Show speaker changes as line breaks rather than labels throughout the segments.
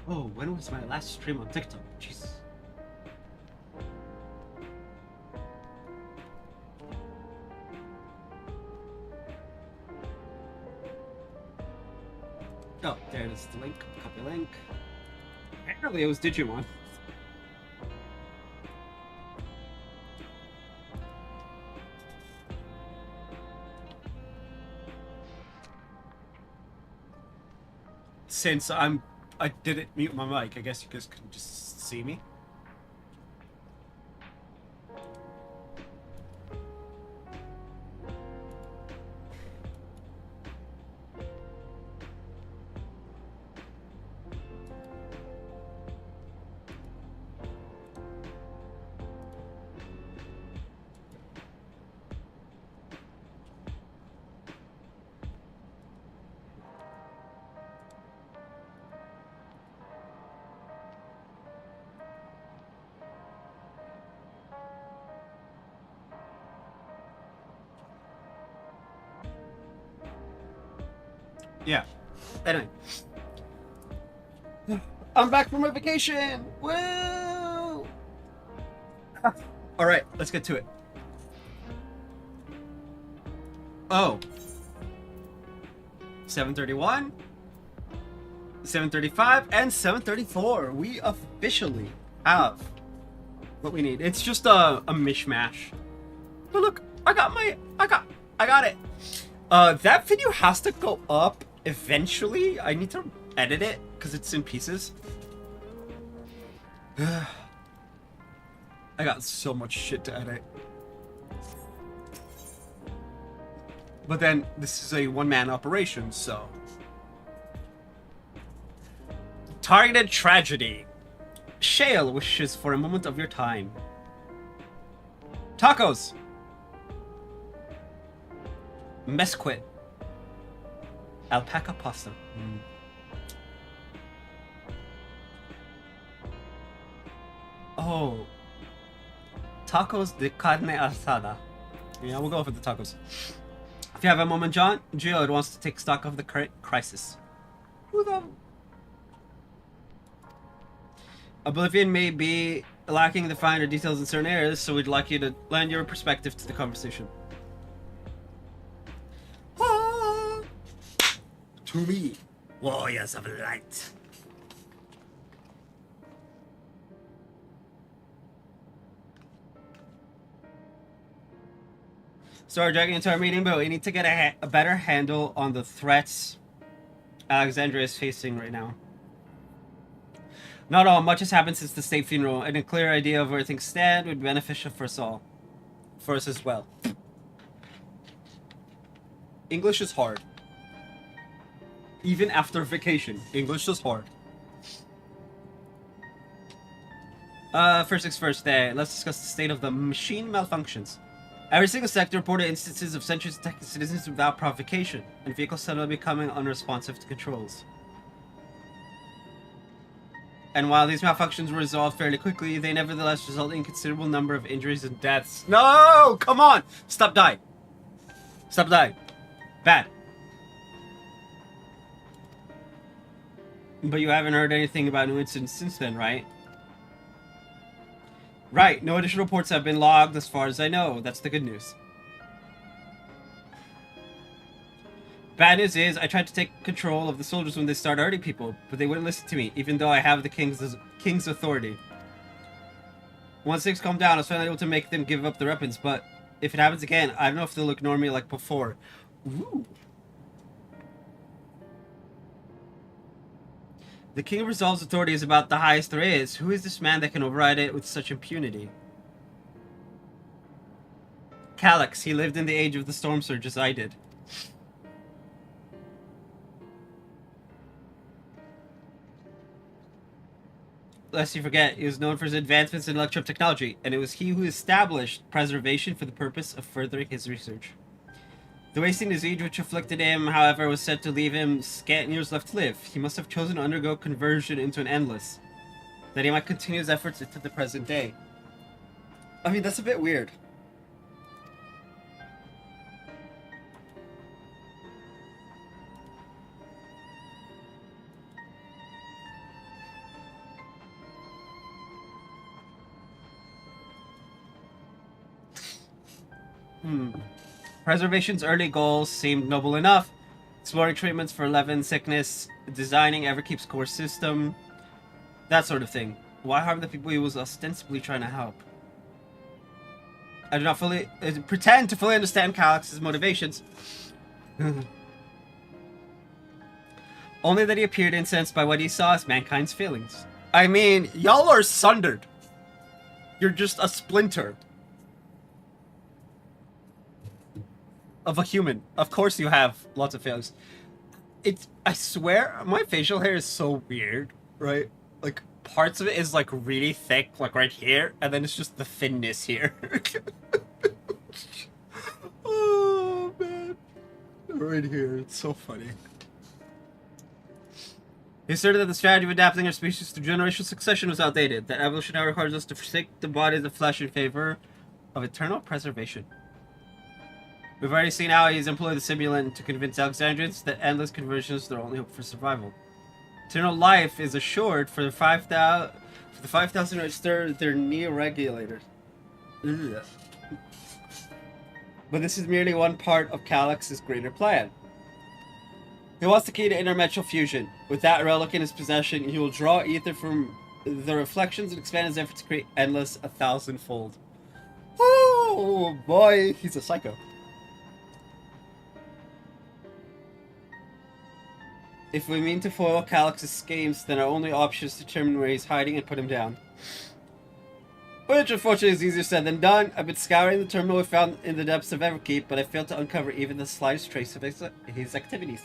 Oh, when was my last stream on TikTok? Jeez. Oh, there it is, the link. Copy link. Apparently it was Digimon. Since I didn't mute my mic, I guess you guys can just see me. Yeah. Anyway. I'm back from my vacation! Woo! Alright, let's get to it. Oh. 7:31, 7:35, and 7:34. We officially have what we need. It's just a mishmash. But look, I got it. That video has to go up eventually. I need to edit it because it's in pieces. I got so much shit to edit. But then this is a one-man operation, so. Targeted tragedy. Shale wishes for a moment of your time. Tacos. Mesquite. Alpaca pasta. Oh. Tacos de carne asada. Yeah, we'll go for the tacos. If you have a moment, John, Geode wants to take stock of the current crisis. Who the... Oblivion may be lacking the finer details in certain areas, so we'd like you to lend your perspective to the conversation. To me, warriors of light. Start dragging into our meeting, but we need to get a better handle on the threats Alexandria is facing right now. Not all, much has happened since the state funeral, and a clear idea of where things stand would be beneficial for us all. For us as well. English is hard. Even after vacation, English is hard. First things first, let's discuss the state of the machine malfunctions. Every single sector reported instances of sentries attacking citizens without provocation, and vehicles suddenly becoming unresponsive to controls. And while these malfunctions were resolved fairly quickly, they nevertheless result in a considerable number of injuries and deaths. No! Come on! Stop dying! Stop dying. Bad. But you haven't heard anything about new incidents since then, right? Right, no additional reports have been logged as far as I know. That's the good news. Bad news is, I tried to take control of the soldiers when they started hurting people, but they wouldn't listen to me, even though I have the king's authority. Once things calm down, I was finally able to make them give up their weapons, but if it happens again, I don't know if they'll ignore me like before. Ooh. The king resolves authority is about the highest there is. Who is this man that can override it with such impunity? Calyx, he lived in the age of the storm surge as I did. lest you forget, he was known for his advancements in electro technology, and it was he who established preservation for the purpose of furthering his research. The wasting disease which afflicted him, however, was said to leave him scant years left to live. He must have chosen to undergo conversion into an endless, that he might continue his efforts into the present day. I mean, that's a bit weird. Preservation's early goals seemed noble enough. Exploring treatments for Levin sickness, designing Everkeep's core system, that sort of thing. Why harm the people he was ostensibly trying to help? I do not fully pretend to fully understand Calyx's motivations. Only that he appeared incensed by what he saw as mankind's feelings. I mean, y'all are sundered. You're just a splinter of a human. Of course you have lots of feelings. I swear, my facial hair is so weird, right? Like, parts of it is, like, really thick, like, right here, and then it's just the thinness here. Oh, man. Right here. It's so funny. He asserted that the strategy of adapting our species to generational succession was outdated, that evolution now requires us to forsake the bodies of flesh in favor of eternal preservation. We've already seen how he's employed the simulant to convince Alexandrians that endless conversion is their only hope for survival. Eternal life is assured for the 5,000 register their neo-regulators. But this is merely one part of Calyx's greater plan. He wants the key to intermental fusion. With that relic in his possession, he will draw ether from the reflections and expand his effort to create endless 1,000-fold. Oh boy, he's a psycho. If we mean to foil Calyx's schemes, then our only option is to determine where he's hiding and put him down. Which, unfortunately, is easier said than done. I've been scouring the terminal we found in the depths of Everkeep, but I failed to uncover even the slightest trace of his activities.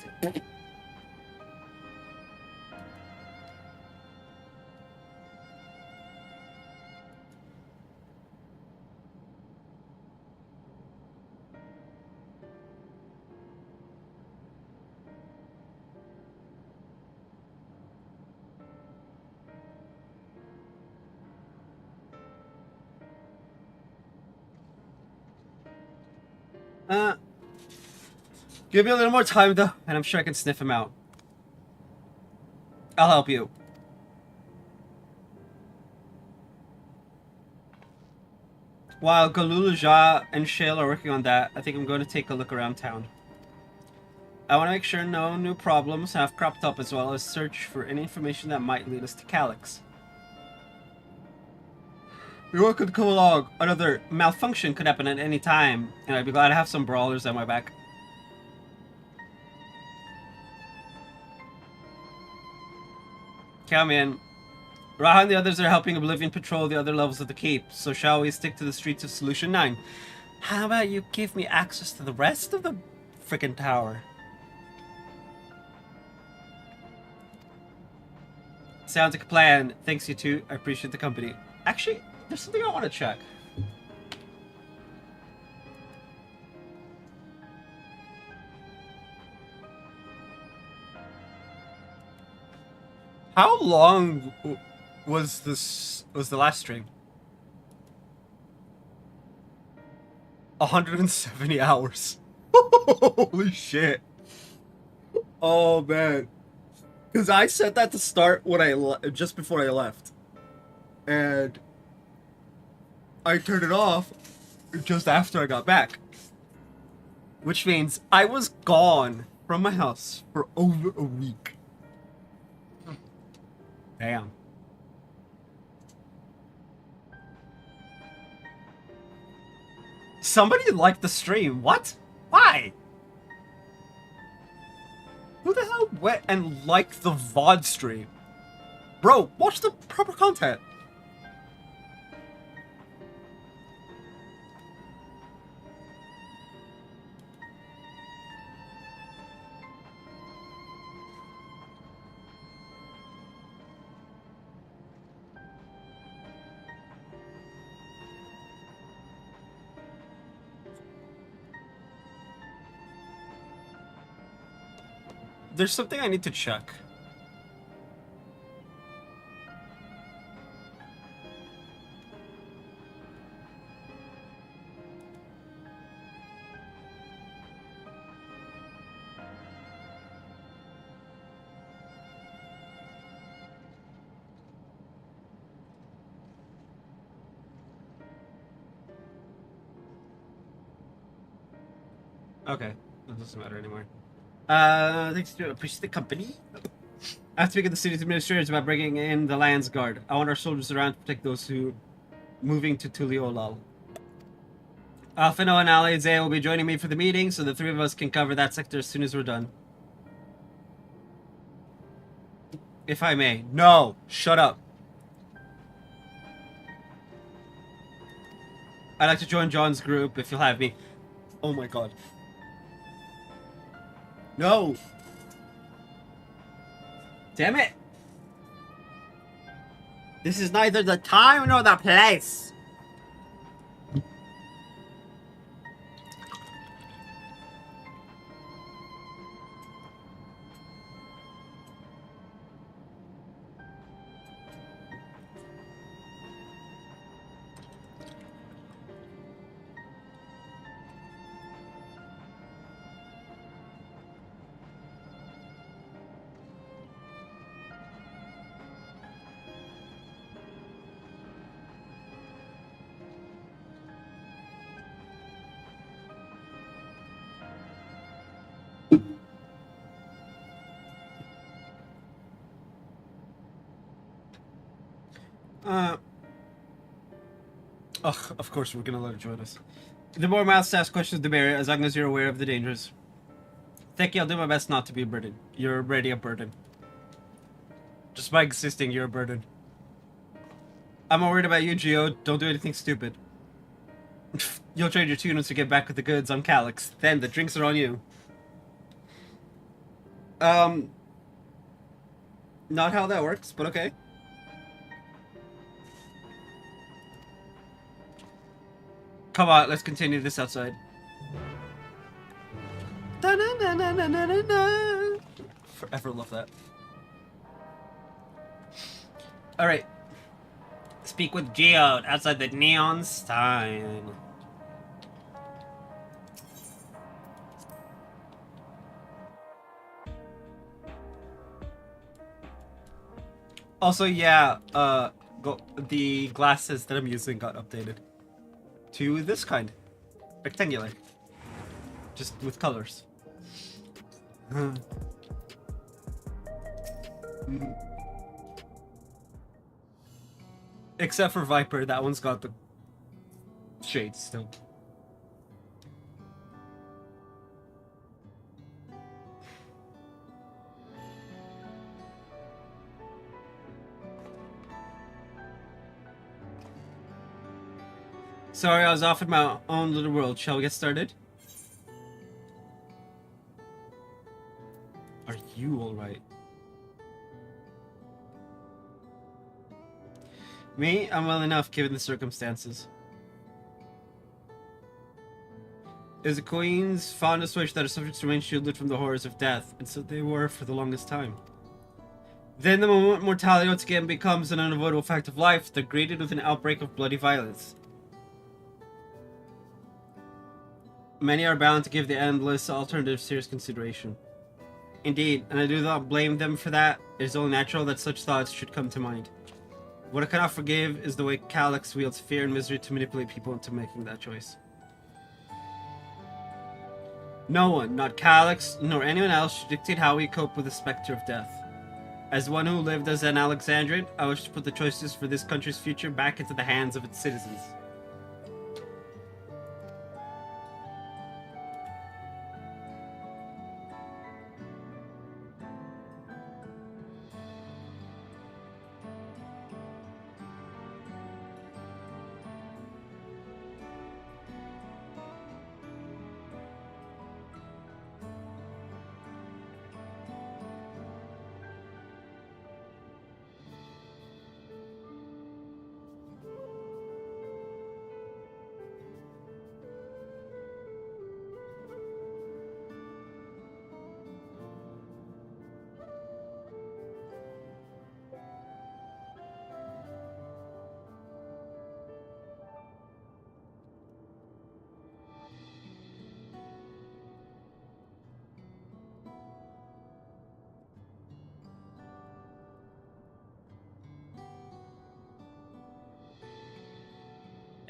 Give me a little more time, though, and I'm sure I can sniff him out. I'll help you. While Galuluja and Shale are working on that, I think I'm going to take a look around town. I want to make sure no new problems have cropped up, as well as search for any information that might lead us to Calyx. Your work could come along. Another malfunction could happen at any time, and I'd be glad to have some brawlers at my back. Come in. Raha and the others are helping Oblivion patrol the other levels of the keep, so shall we stick to the streets of Solution 9? How about you give me access to the rest of the frickin' tower? Sounds like a plan. Thanks, you two. I appreciate the company. Actually, there's something I want to check. How long was the last stream? 170 hours. Holy shit. Oh man. Because I set that to start when just before I left. And I turned it off just after I got back. Which means I was gone from my house for over a week. Damn. Somebody liked the stream. What? Why? Who the hell went and liked the VOD stream? Bro, watch the proper content. There's something I need to check. Okay, that doesn't matter anymore. Thanks to appreciate the company. I have to speak with the city's administrators about bringing in the Lands Guard. I want our soldiers around to protect those who moving to Tuliolal. Alfino and Alizay will be joining me for the meeting, so the three of us can cover that sector as soon as we're done. If I may. No! Shut up. I'd like to join John's group if you'll have me. Oh my god. No! Damn it! This is neither the time nor the place! Of course we're gonna let her join us. The more mouths to ask questions, the merrier, as long as you're aware of the dangers. Thank you, I'll do my best not to be a burden. You're already a burden. Just by existing, you're a burden. I'm not worried about you, Geo. Don't do anything stupid. You'll trade your tune once you get back with the goods on Calyx. Then the drinks are on you. Not how that works, but okay. Come on, let's continue this outside. Forever love that. Alright. Speak with Geode outside the Neon Stein. Also, yeah, the glasses that I'm using got updated to this kind. Rectangular. Just with colors. Except for Viper, that one's got the shades still. Sorry, I was off in my own little world. Shall we get started? Are you alright? Me? I'm well enough given the circumstances. It was the Queen's fondest wish that her subjects remain shielded from the horrors of death, and so they were for the longest time. Then the moment mortality once again becomes an unavoidable fact of life, they're greeted with an outbreak of bloody violence. Many are bound to give the endless alternative serious consideration. Indeed, and I do not blame them for that. It is only natural that such thoughts should come to mind. What I cannot forgive is the way Calyx wields fear and misery to manipulate people into making that choice. No one, not Calyx, nor anyone else, should dictate how we cope with the specter of death. As one who lived as an Alexandrian, I wish to put the choices for this country's future back into the hands of its citizens.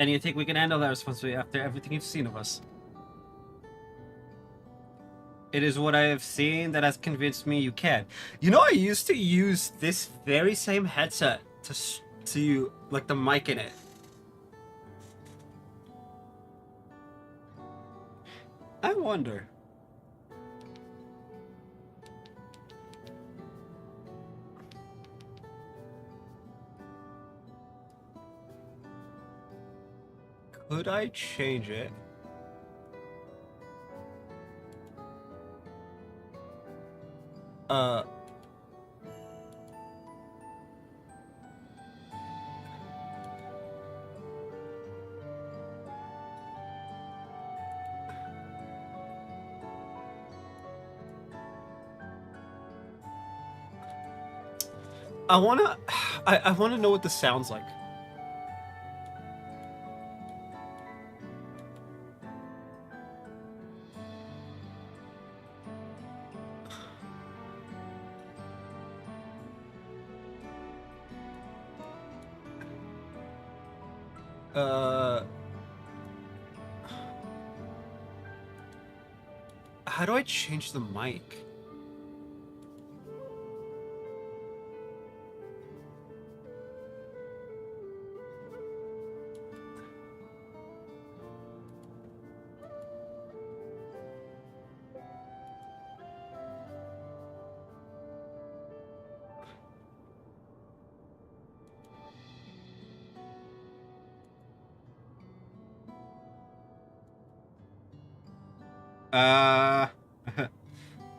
And you think we can handle that responsibility after everything you've seen of us? It is what I have seen that has convinced me you can. You know, I used to use this very same headset to like the mic in it. I wonder. Could I change it? I wanna know what this sounds like. How do I change the mic?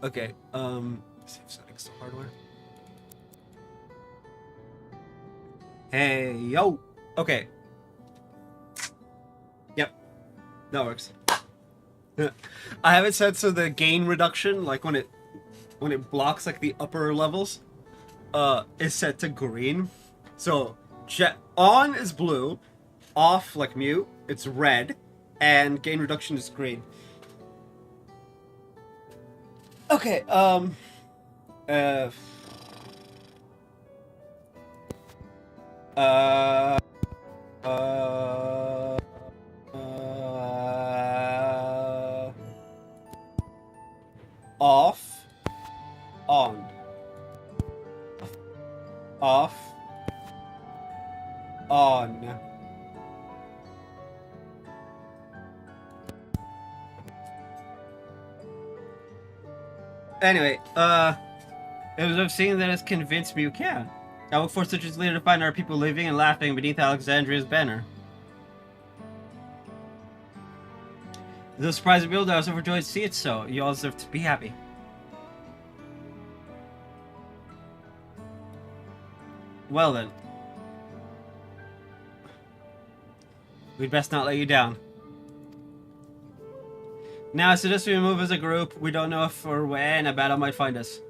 Okay, save settings to hardware. Hey, yo! Okay. Yep. That works. I have it set so the gain reduction, like when it blocks like the upper levels, is set to green. So on is blue, off like mute, it's red, and gain reduction is green. Okay, off, on, off, on. Anyway, it was I've seen that has convinced me you can. I look for such as leader to find our people living and laughing beneath Alexandria's banner. The surprise revealed I was overjoyed to see it so. You all deserve to be happy. Well then. We'd best not let you down. Now, I suggest we move as a group. We don't know if or when a battle might find us.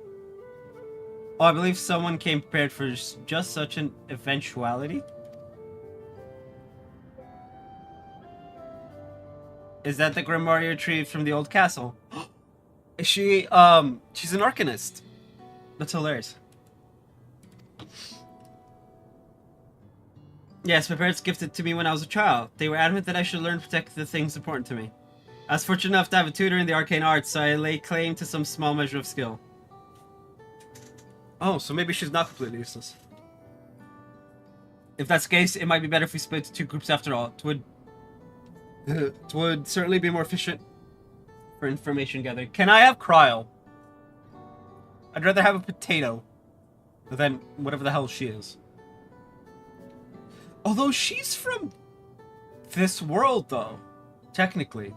Oh, I believe someone came prepared for just such an eventuality. Is that the grimoire you retrieved from the old castle? Is she, she's an arcanist. That's hilarious. Yes, my parents gifted it to me when I was a child. They were adamant that I should learn to protect the things important to me. I was fortunate enough to have a tutor in the arcane arts, so I lay claim to some small measure of skill. Oh, so maybe she's not completely useless. If that's the case, it might be better if we split into two groups after all. It would certainly be more efficient for information gathering. Can I have Cryle? I'd rather have a potato than whatever the hell she is. Although she's from this world, though, technically.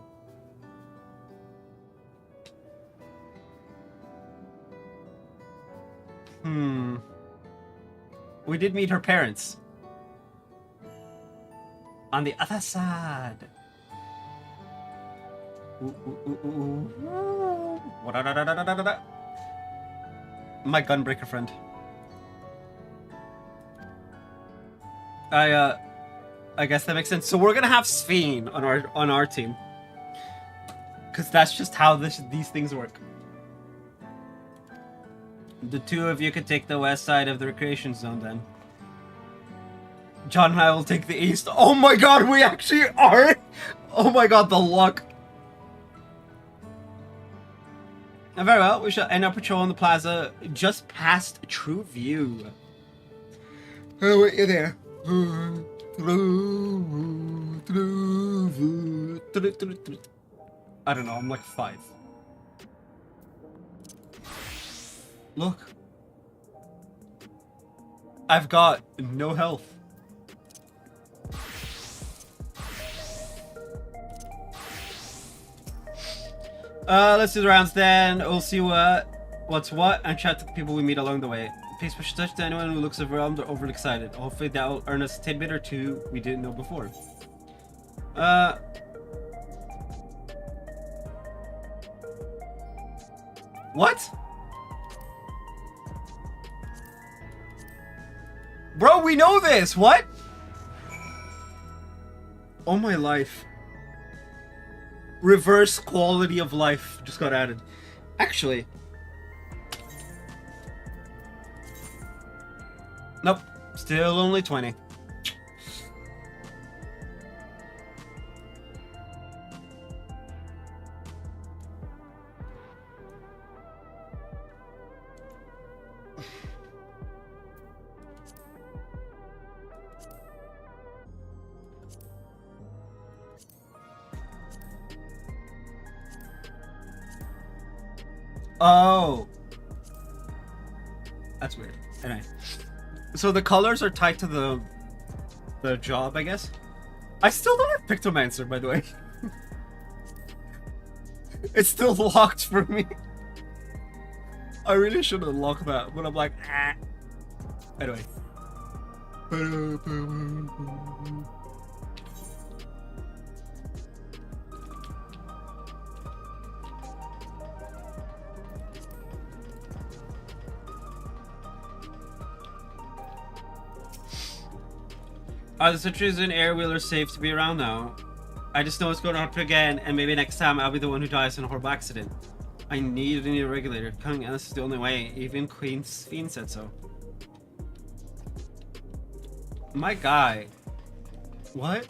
We did meet her parents. On the other side. My gunbreaker friend. I guess that makes sense. So we're gonna have Sphene on our team. Cause that's just how these things work. The two of you could take the west side of the recreation zone then. John and I will take the east. Oh my god, we actually are! Oh my god, the luck. Very well, we shall end our patrol on the plaza just past True View. Oh, wait, you're there. I don't know, I'm like 5. Look. I've got no health. Let's do the rounds then. We'll see what's what and chat to the people we meet along the way. Pay special touch to anyone who looks overwhelmed or overly excited. Hopefully that will earn us a tidbit or two we didn't know before. What? Bro, we know this! What? Oh my life. Reverse quality of life just got added. Actually. Nope. Still only 20. Oh. That's weird. Anyway. So the colors are tied to the job, I guess. I still don't have Pictomancer, by the way. It's still locked for me. I really should unlock that, but I'm like, ah. Anyway. Are the sentries and air wheelers safe to be around now? I just know it's going to happen again, and maybe next time I'll be the one who dies in a horrible accident. I need a regulator. Coming else is the only way. Even Queen's Fiend said so. My guy. What?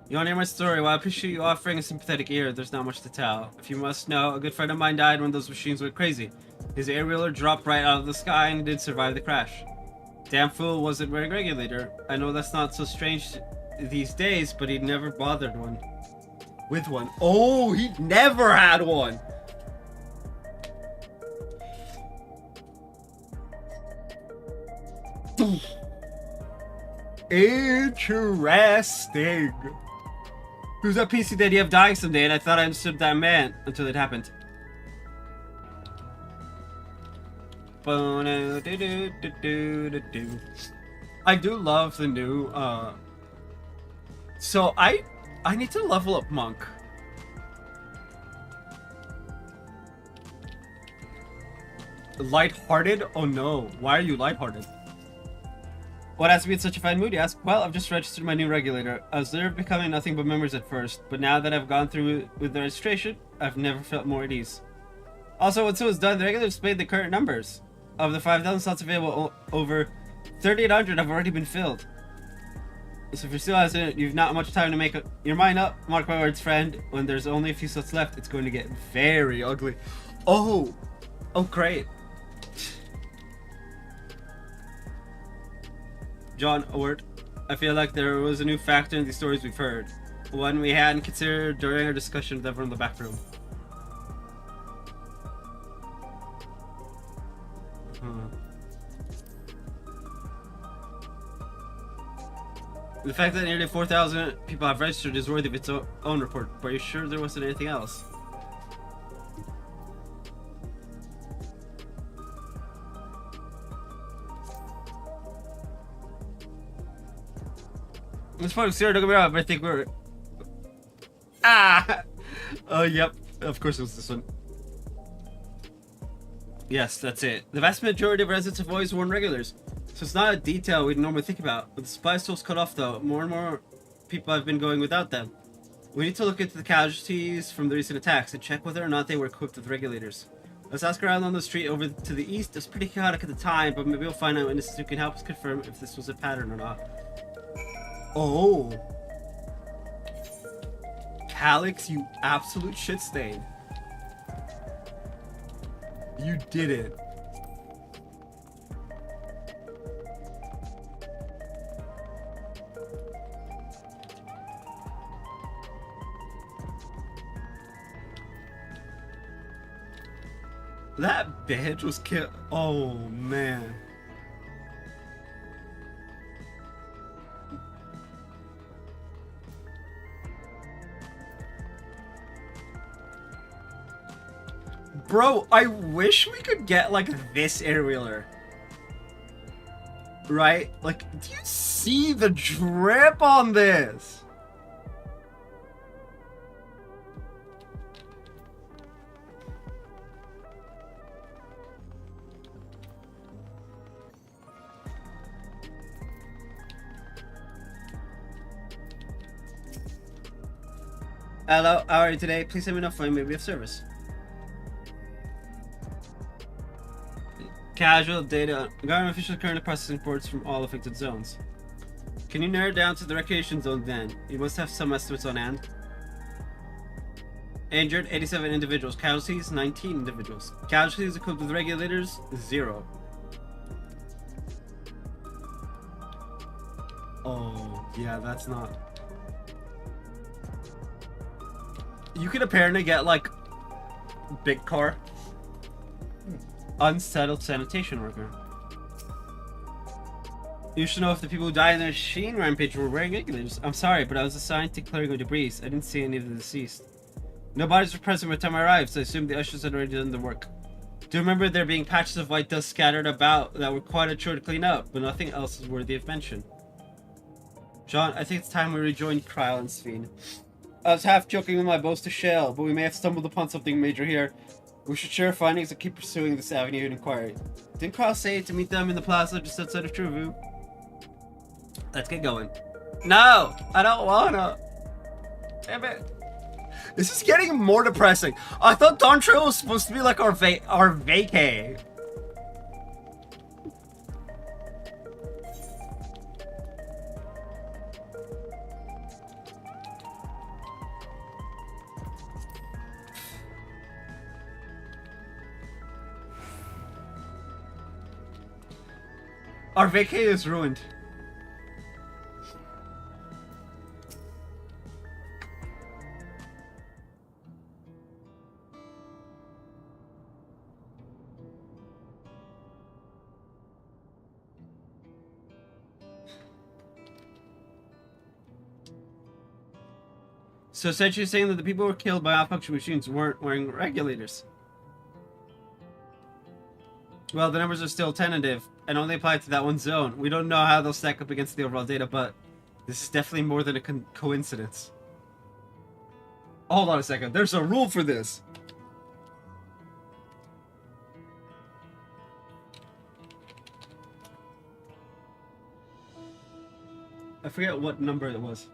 You want to hear my story? Well, I appreciate you offering a sympathetic ear. There's not much to tell. If you must know, a good friend of mine died when those machines went crazy. His air wheeler dropped right out of the sky and didn't survive the crash. Damn fool wasn't wearing a regulator. I know that's not so strange these days, but he never bothered one. With one. Oh, he never had one! Interesting. Who's that PC that you have dying someday, and I thought I understood that man until it happened. I do love the new so I need to level up Monk. Lighthearted? Oh no, why are you lighthearted? What has to be in such a fine mood, you ask? Well, I've just registered my new regulator. I was there becoming nothing but members at first, but now that I've gone through with the registration, I've never felt more at ease. Also, once it was done, the regulator displayed the current numbers. Of the 5,000 slots available, over 3,800 have already been filled. So if you're still hesitant, you've not much time to make your mind up. Mark my words, friend. When there's only a few slots left, it's going to get very ugly. Oh! Oh, great. John, a word. I feel like there was a new factor in these stories we've heard. One we hadn't considered during our discussion with everyone in the back room. The fact that nearly 4,000 people have registered is worthy of its own report, but are you sure there wasn't anything else? This part of Sarah, don't get me wrong, but I think we're... Ah! Oh, yep. Of course it was this one. Yes, that's it. The vast majority of residents have always worn regulars, so it's not a detail we'd normally think about. With the supply stores cut off, though, more and more people have been going without them. We need to look into the casualties from the recent attacks and check whether or not they were equipped with regulators. Let's ask around on the street over to the east. It was pretty chaotic at the time, but maybe we'll find out witnesses who can help us confirm if this was a pattern or not. Oh. Calyx, you absolute shit stain. You did it. That bitch was killed. Oh man. Bro, I wish we could get like this aerialer. Right? Like, do you see the drip on this? Hello, how are you today? Please let me know if I may be of service. Casual data. Government officials currently processing reports from all affected zones. Can you narrow it down to the recreation zone then? You must have some estimates on hand. Injured, 87 individuals. Casualties, 19 individuals. Casualties equipped with regulators, 0. Oh, yeah, that's not... You could apparently get, like, big car. Unsettled sanitation worker. You should know if the people who died in the machine rampage were wearing regulators. I'm sorry, but I was assigned to clearing of debris. I didn't see any of the deceased. No bodies were present by the time I arrived, so I assumed the ushers had already done the work. Do you remember there being patches of white dust scattered about that were quite a chore to clean up, but nothing else is worthy of mention. John, I think it's time we rejoined Kryl and Sven. I was half joking with my boast to Shell, but we may have stumbled upon something major here. We should share findings and keep pursuing this avenue of inquiry. Didn't Kryl say to meet them in the plaza just outside of Truvu? Let's get going. No! I don't wanna! Damn it. This is getting more depressing. I thought Dawntrail was supposed to be like our vacay. Our vacay is ruined. So essentially saying that the people who were killed by malfunction machines weren't wearing regulators. Well, the numbers are still tentative and only apply to that one zone. We don't know how they'll stack up against the overall data, but this is definitely more than a coincidence. Hold on a second. There's a rule for this. I forget what number it was.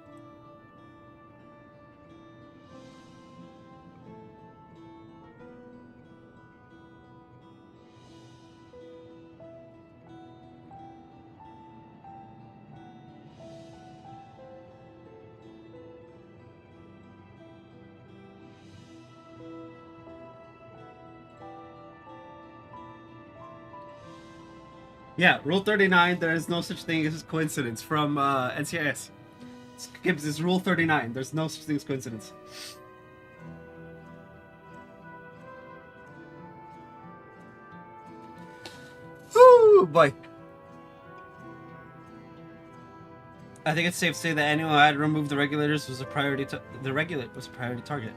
Yeah, Rule 39, there is no such thing as coincidence from NCIS. Gibbs is Rule 39, there's no such thing as coincidence. Woo, boy. I think it's safe to say that anyone who had removed the regulators was a priority. The regulate was a priority target.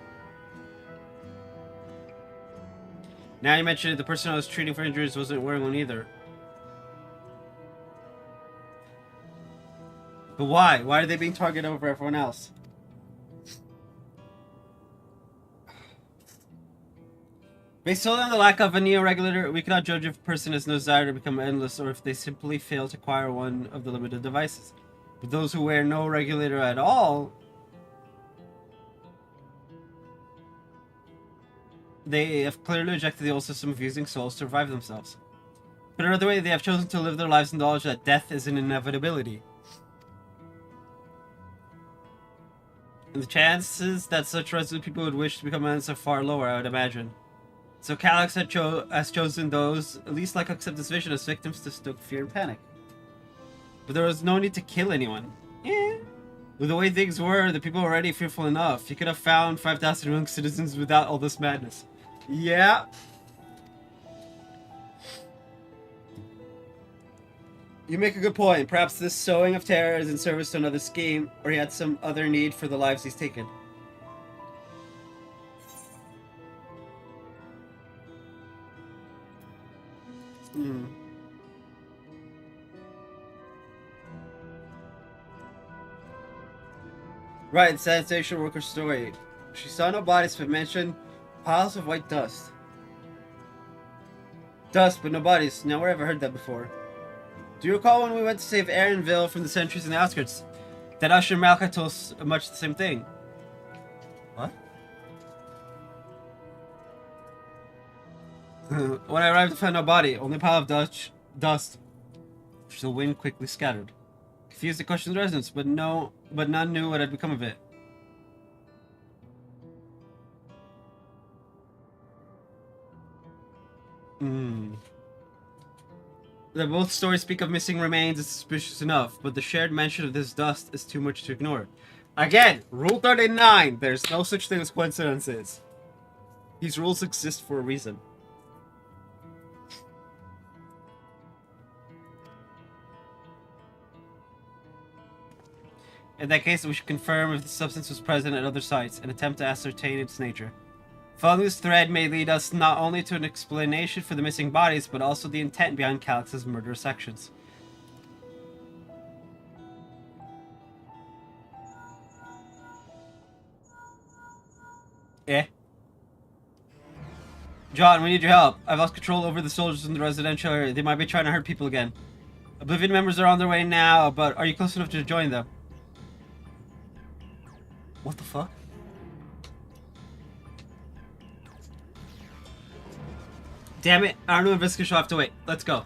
Now you mentioned it, the person I was treating for injuries wasn't wearing one either. But why? Why are they being targeted over everyone else? Based solely on the lack of a neo-regulator, we cannot judge if a person has no desire to become endless or if they simply fail to acquire one of the limited devices. But those who wear no regulator at all... They have clearly rejected the old system of using souls to revive themselves. But another way, they have chosen to live their lives in the knowledge that death is an inevitability. And the chances that such resolute people would wish to become monks are far lower, I would imagine. So Calyx has chosen those least likely to accept this vision as victims to stoke fear and panic. But there was no need to kill anyone. With the way things were, the people were already fearful enough. You could have found 5,000 young citizens without all this madness. Yeah. You make a good point. Perhaps this sowing of terror is in service to another scheme, or he had some other need for the lives he's taken. Right, sanitation worker story. She saw no bodies but mentioned piles of white dust. Dust, but no bodies. Never ever heard that before. Do you recall when we went to save Aaronville from the sentries in the outskirts? That Usher Malka told us much the same thing. What? When I arrived, I found no body, only a pile of dust, which the wind quickly scattered. Confused, I questioned the residents, but none knew what had become of it. That both stories speak of missing remains is suspicious enough, but the shared mention of this dust is too much to ignore. Again, Rule 39, there's no such thing as coincidences. These rules exist for a reason. In that case, we should confirm if the substance was present at other sites and attempt to ascertain its nature. Following this thread may lead us not only to an explanation for the missing bodies, but also the intent behind Calyx's murderous actions. John, we need your help. I've lost control over the soldiers in the residential area. They might be trying to hurt people again. Oblivion members are on their way now, but are you close enough to join them? What the fuck? Damn it, our new investigation will have to wait. Let's go.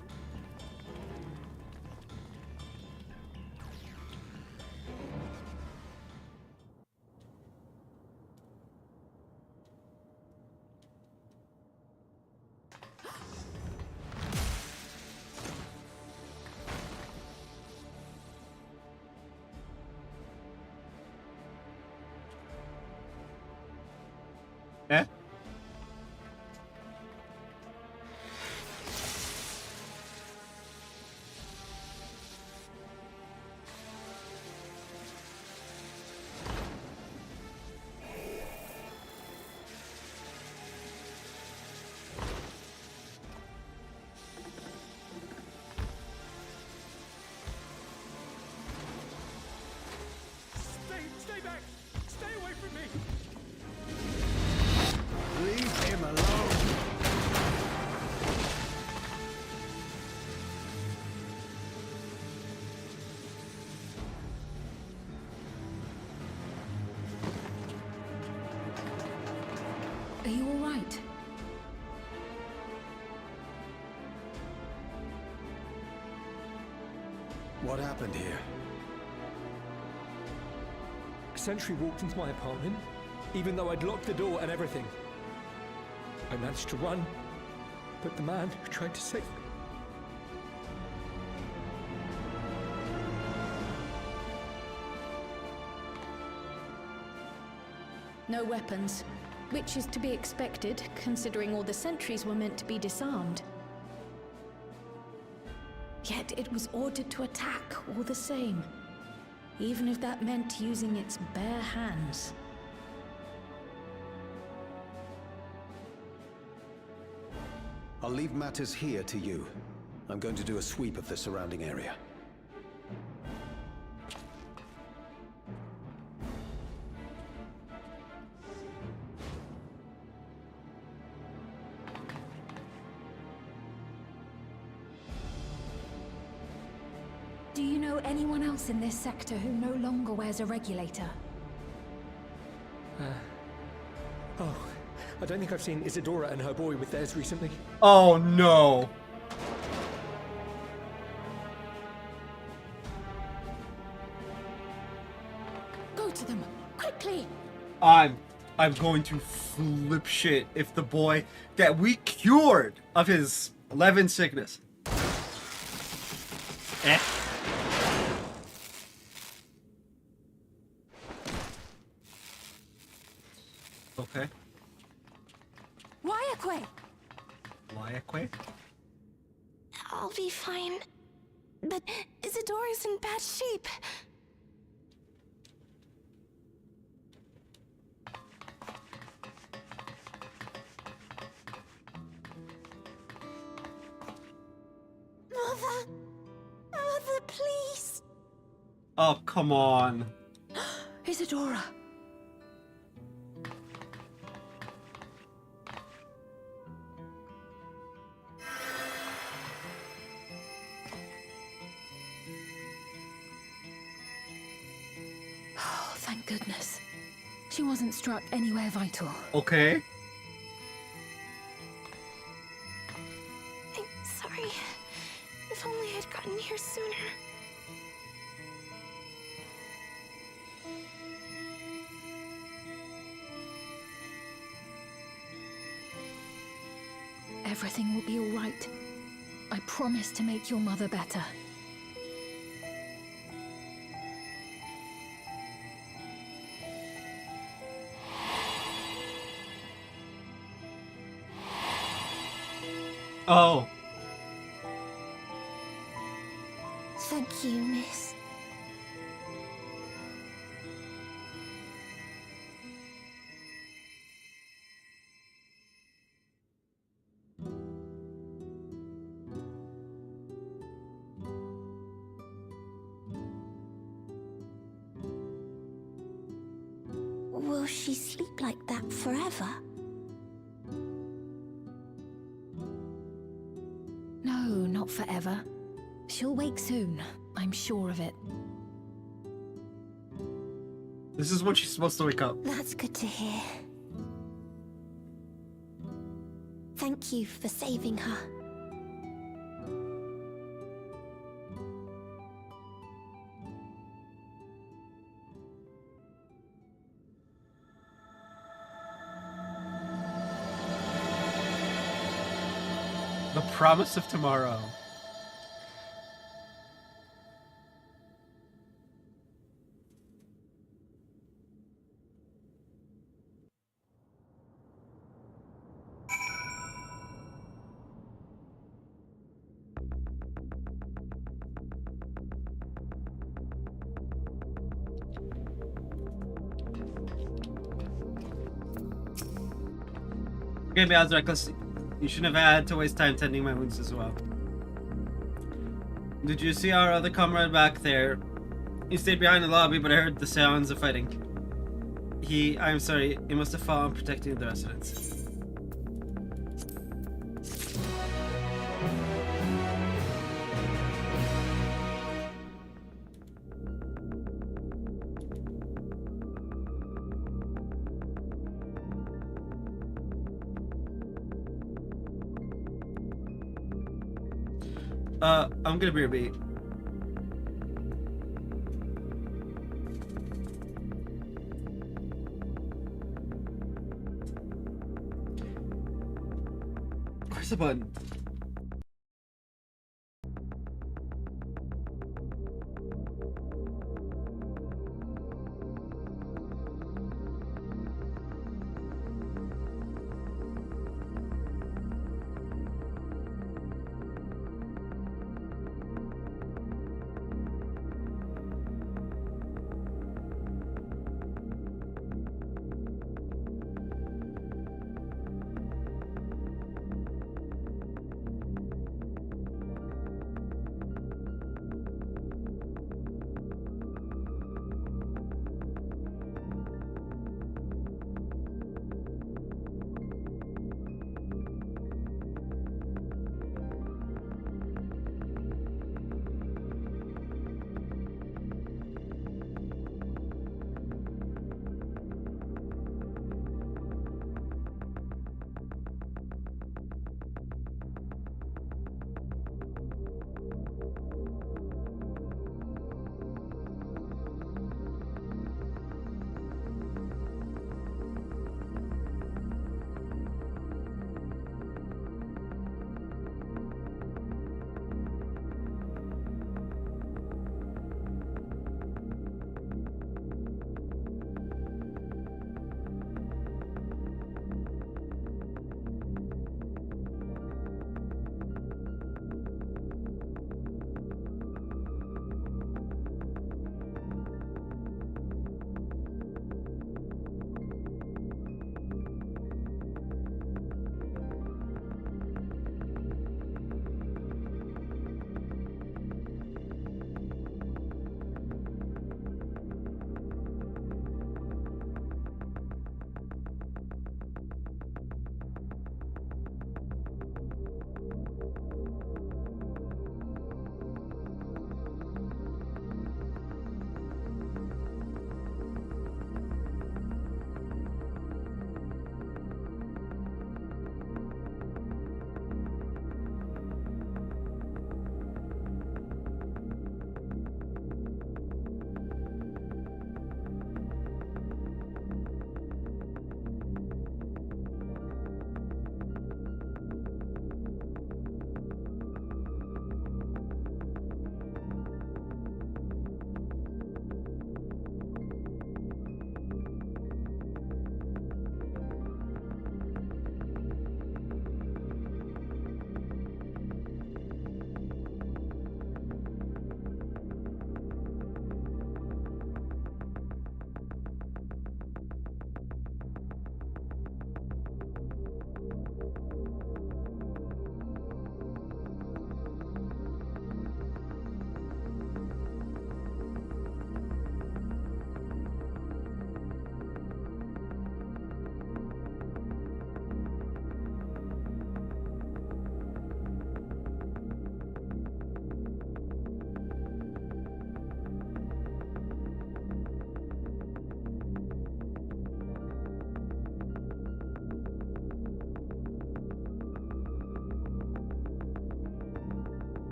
Eh?
Stay back! Stay away from me!
Leave him alone.
Are you all right?
What happened here?
A sentry walked into my apartment, even though I'd locked the door and everything. I managed to run, but the man who tried to save me.
No weapons, which is to be expected, considering all the sentries were meant to be disarmed. Yet it was ordered to attack all the same, even if that meant using its bare hands.
I'll leave matters here to you. I'm going to do a sweep of the surrounding area.
Do you know anyone else in this sector who no longer wears a regulator?
Oh, I don't think I've seen Isadora and her boy with theirs recently.
Oh no.
Go to them, quickly!
I'm going to flip shit if the boy that we cured of his 11 sickness. Eh. Okay.
Wyaquay!
Wyaquay?
I'll be fine. But Isadora's in bad shape. Mother! Mother, please!
Oh, come on.
Isadora! Oh, thank goodness. She wasn't struck anywhere vital.
Okay.
I'm sorry. If only I'd gotten here sooner.
Everything will be all right. I promise to make your mother better.
Oh.
Thank you, miss. Will she sleep like that forever?
No, not forever. She'll wake soon. I'm sure of it.
This is when she's supposed to wake up.
That's good to hear. Thank you for saving her.
The promise of tomorrow. Okay, I was reckless. You shouldn't have had to waste time tending my wounds as well. Did you see our other comrade back there? He stayed behind the lobby, but I heard the sounds of fighting. I'm sorry, he must have fallen protecting the residents. I'm gonna be a beat. Where's the button?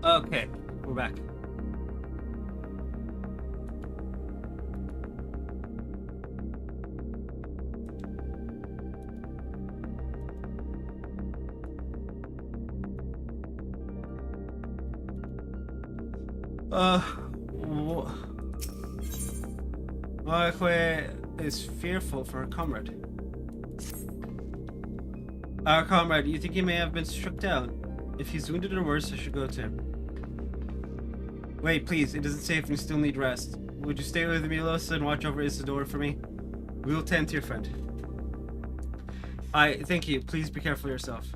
Okay, we're back. Moekwe is fearful for her comrade. Our comrade, you think he may have been struck down? If he's wounded or worse, I should go to him. Wait, please, it isn't safe and you still need rest. Would you stay with Milos and watch over Isidore for me? We will tend to your friend. Thank you. Please be careful yourself.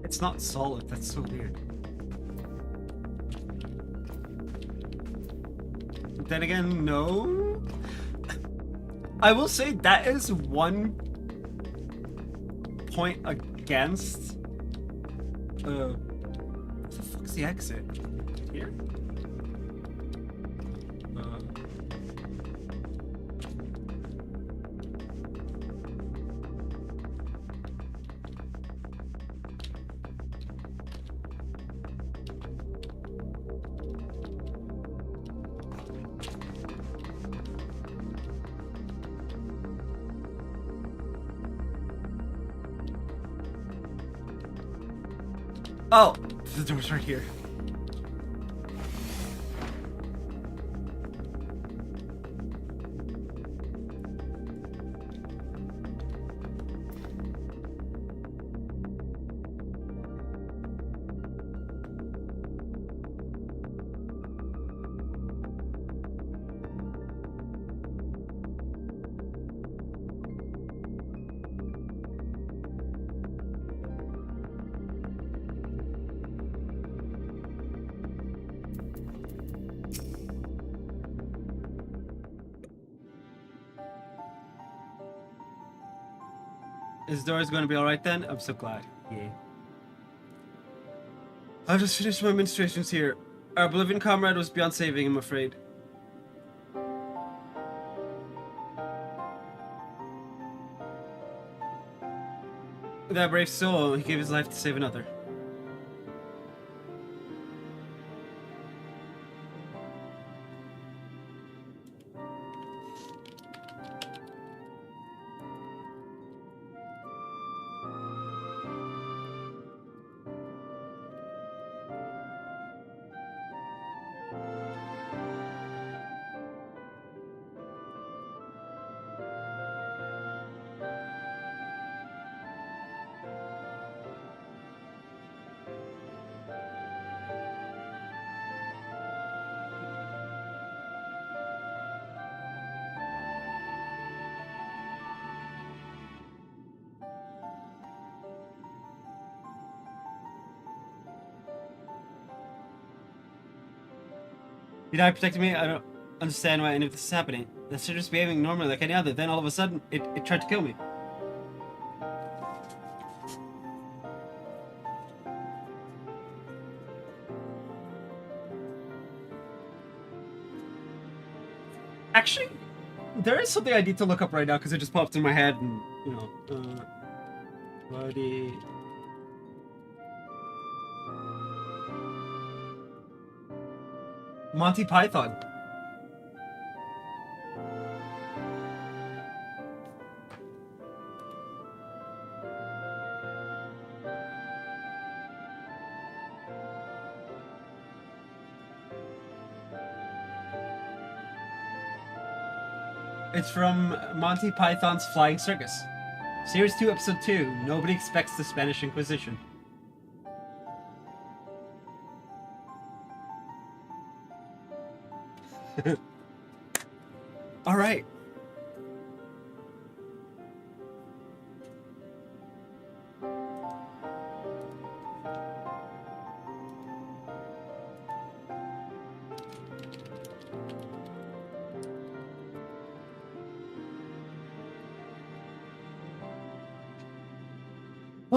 It's not solid, that's so weird. Then again, no. I will say that is one point against. What the fuck's the exit? Here? Oh, the door's right here. Isidore's going to be alright then? I'm so glad. Yeah. I've just finished my ministrations here. Our Bolivian comrade was beyond saving, I'm afraid. That brave soul, he gave his life to save another. You died protecting me? I don't understand why any of this is happening. The stranger's behaving normally like any other, then all of a sudden, it tried to kill me. Actually, there is something I need to look up right now because it just popped in my head and, you know, buddy... Monty Python. It's from Monty Python's Flying Circus. Series 2, Episode 2. Nobody expects the Spanish Inquisition. All right.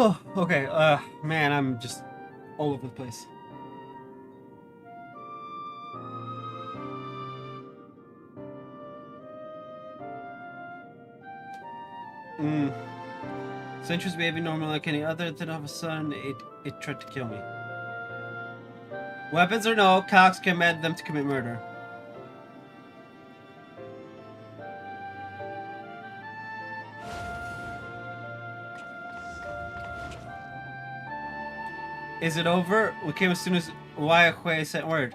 Oh, okay. Man, I'm just all over the place. Sentry's behaving normal like any other, then all of a sudden, it tried to kill me. Weapons or no, Cox commanded them to commit murder. Is it over? We came as soon as Waiakwe sent word.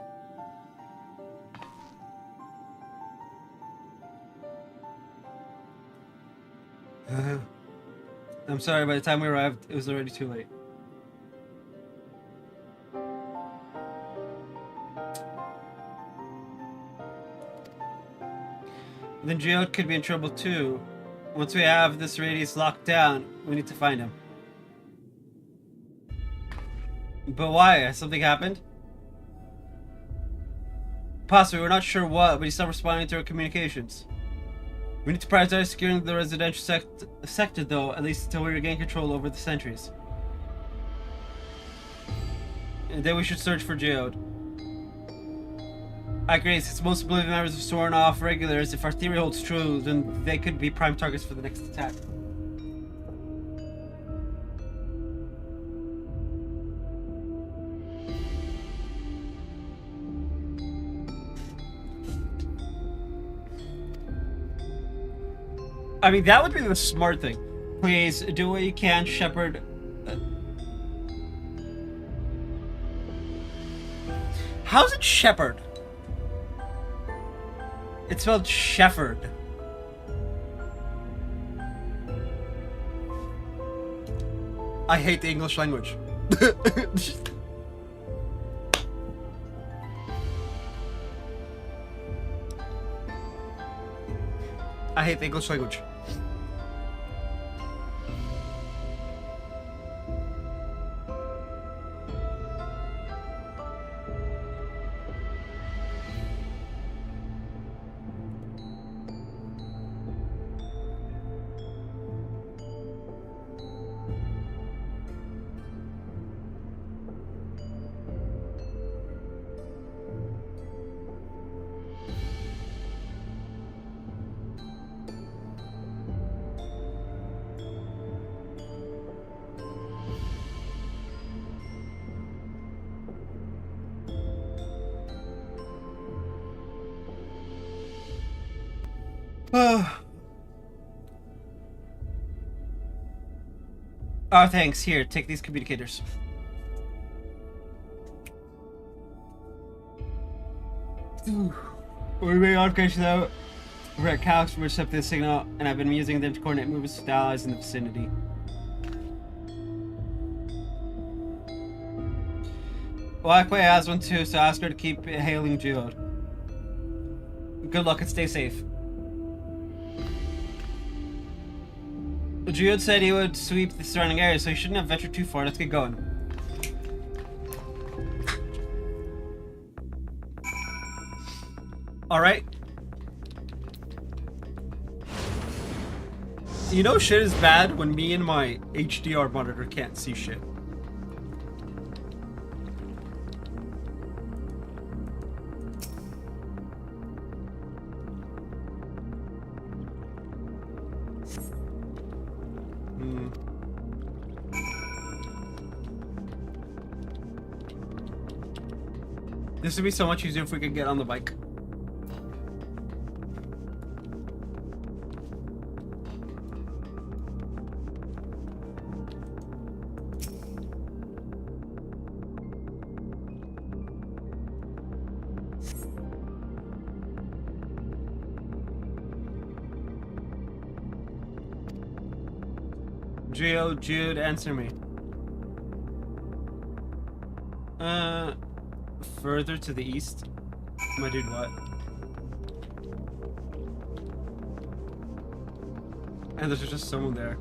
I'm sorry, by the time we arrived, it was already too late. Then Geode could be in trouble too. Once we have this radius locked down, we need to find him. But why? Has something happened? Possibly, we're not sure what, but he's not responding to our communications. We need to prioritize securing the residential sector though, at least until we regain control over the sentries. And then we should search for Geode. I agree, since most believing members have sworn off regulars, if our theory holds true, then they could be prime targets for the next attack. I mean, that would be the smart thing. Please, do what you can, Shepard. How's it Shepard? It's spelled Shefford. I hate the English language. I hate the English language. Oh, thanks. Here, take these communicators. We made notification though. We're at Calix, we received this signal, and I've been using them to coordinate movements with allies in the vicinity. Waiakwe has one too, so ask her to keep hailing Geode. Good luck and stay safe. Geode said he would sweep the surrounding area, so he shouldn't have ventured too far. Let's get going. Alright. You know shit is bad when me and my HDR monitor can't see shit. This would be so much easier if we could get on the bike. Jude, answer me. Further to the east? My dude, what? And there's just someone there.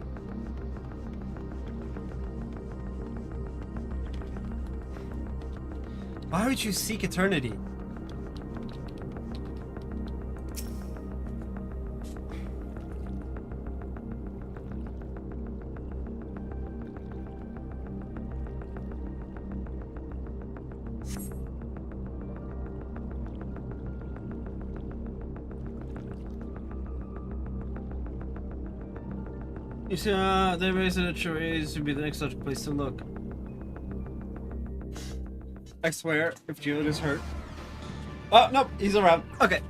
Why would you seek eternity? You see, the race of the trees should be the next such place to look. I swear, if Geode is hurt. Oh, nope, he's around. Okay.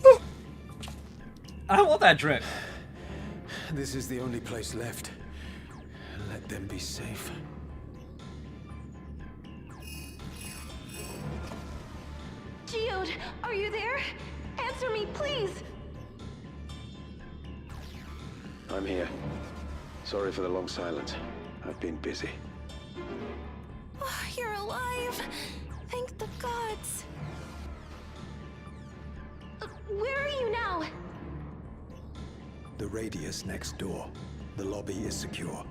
Whew. I don't want that drip.
This is the only place left. Let them be safe.
Geode, are you there? Answer me, please!
I'm here. Sorry for the long silence. I've been busy.
Oh, you're alive. Thank the gods.
Where are you now?
The radius next door. The lobby is secure.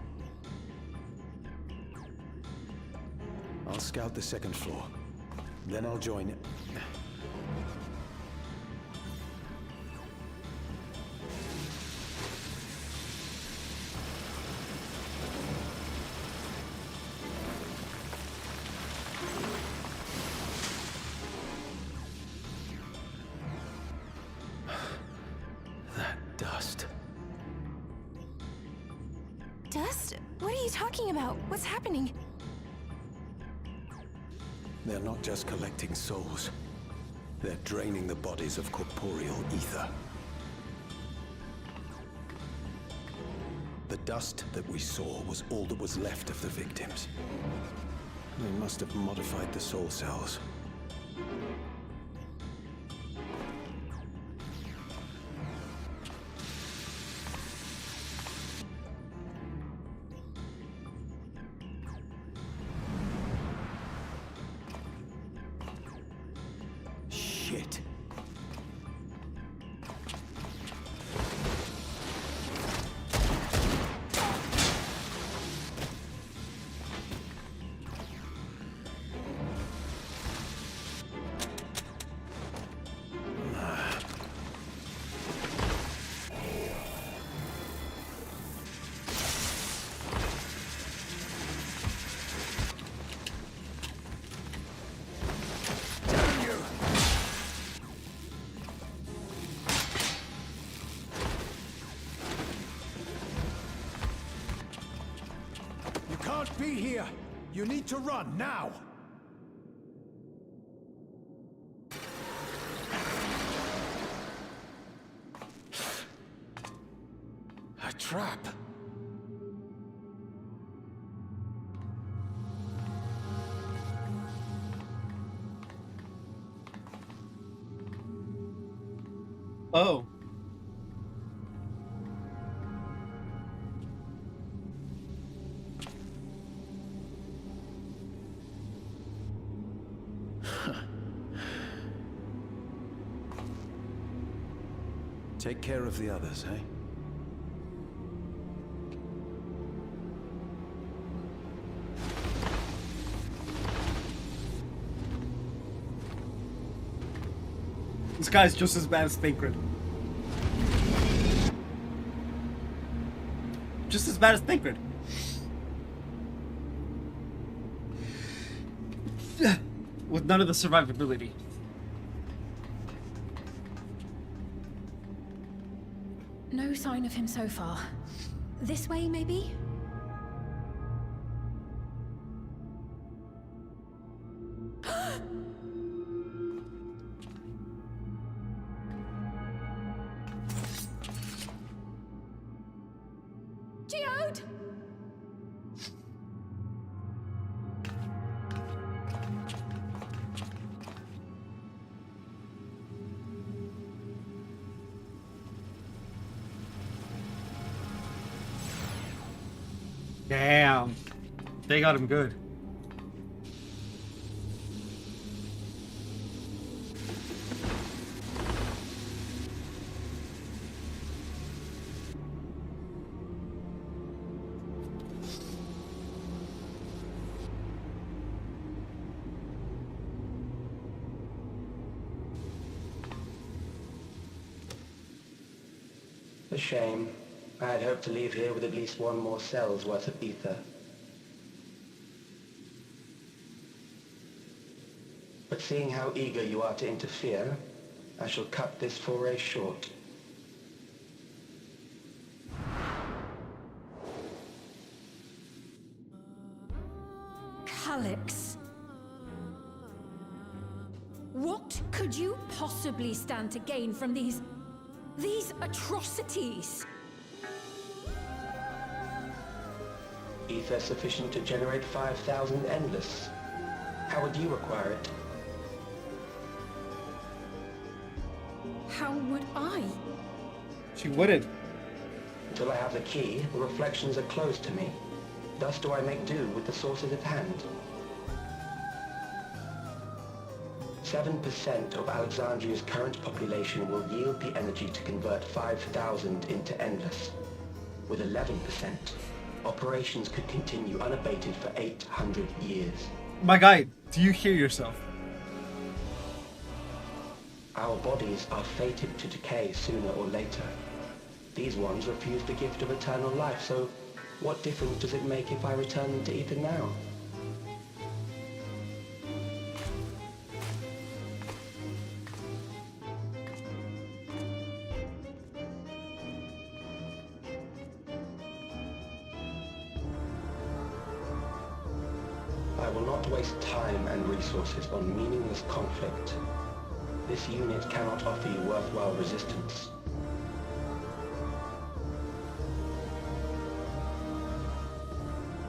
I'll scout the second floor. Then I'll join it. Dust.
Dust? What are you talking about? What's happening?
They're not just collecting souls. They're draining the bodies of corporeal ether. The dust that we saw was all that was left of the victims. They must have modified the soul cells. Shit.
Can't be here! You need to run, now! A trap!
Oh.
Take care of the others, eh?
This guy's just as bad as Thancred. Just as bad as Thancred. With none of the survivability.
No sign of him so far. This way, maybe?
Geode!
Damn. They got him good.
A shame. I had hoped to leave here with at least one more cell's worth of ether. But seeing how eager you are to interfere, I shall cut this foray short.
Alex. What could you possibly stand to gain from these atrocities?
Ether sufficient to generate 5,000 endless. How would you require it?
How would I?
She wouldn't.
Until I have the key, the reflections are closed to me. Thus do I make do with the sources at hand. 7% of Alexandria's current population will yield the energy to convert 5,000 into endless. With 11%, operations could continue unabated for 800 years.
My guy, do you hear yourself?
Our bodies are fated to decay sooner or later. These ones refuse the gift of eternal life, so what difference does it make if I return them to Ether now? I will not waste time and resources on meaningless conflict. This unit cannot offer you worthwhile resistance.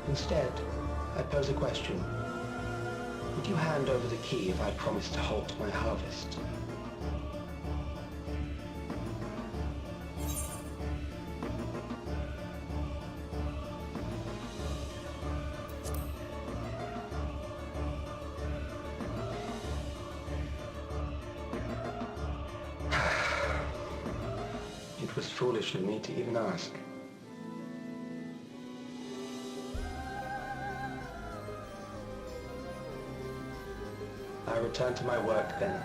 Instead, I pose a question. Would you hand over the key if I promise to halt my harvest? It was foolish of me to even ask. I return to my work then.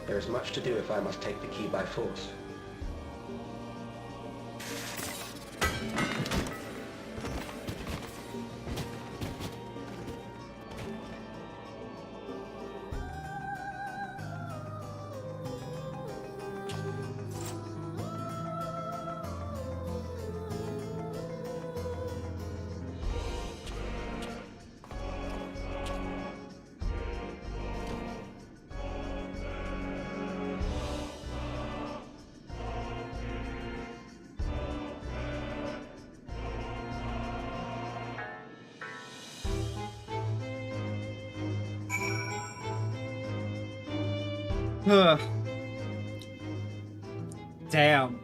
There is much to do if I must take the key by force.
Ugh. Damn.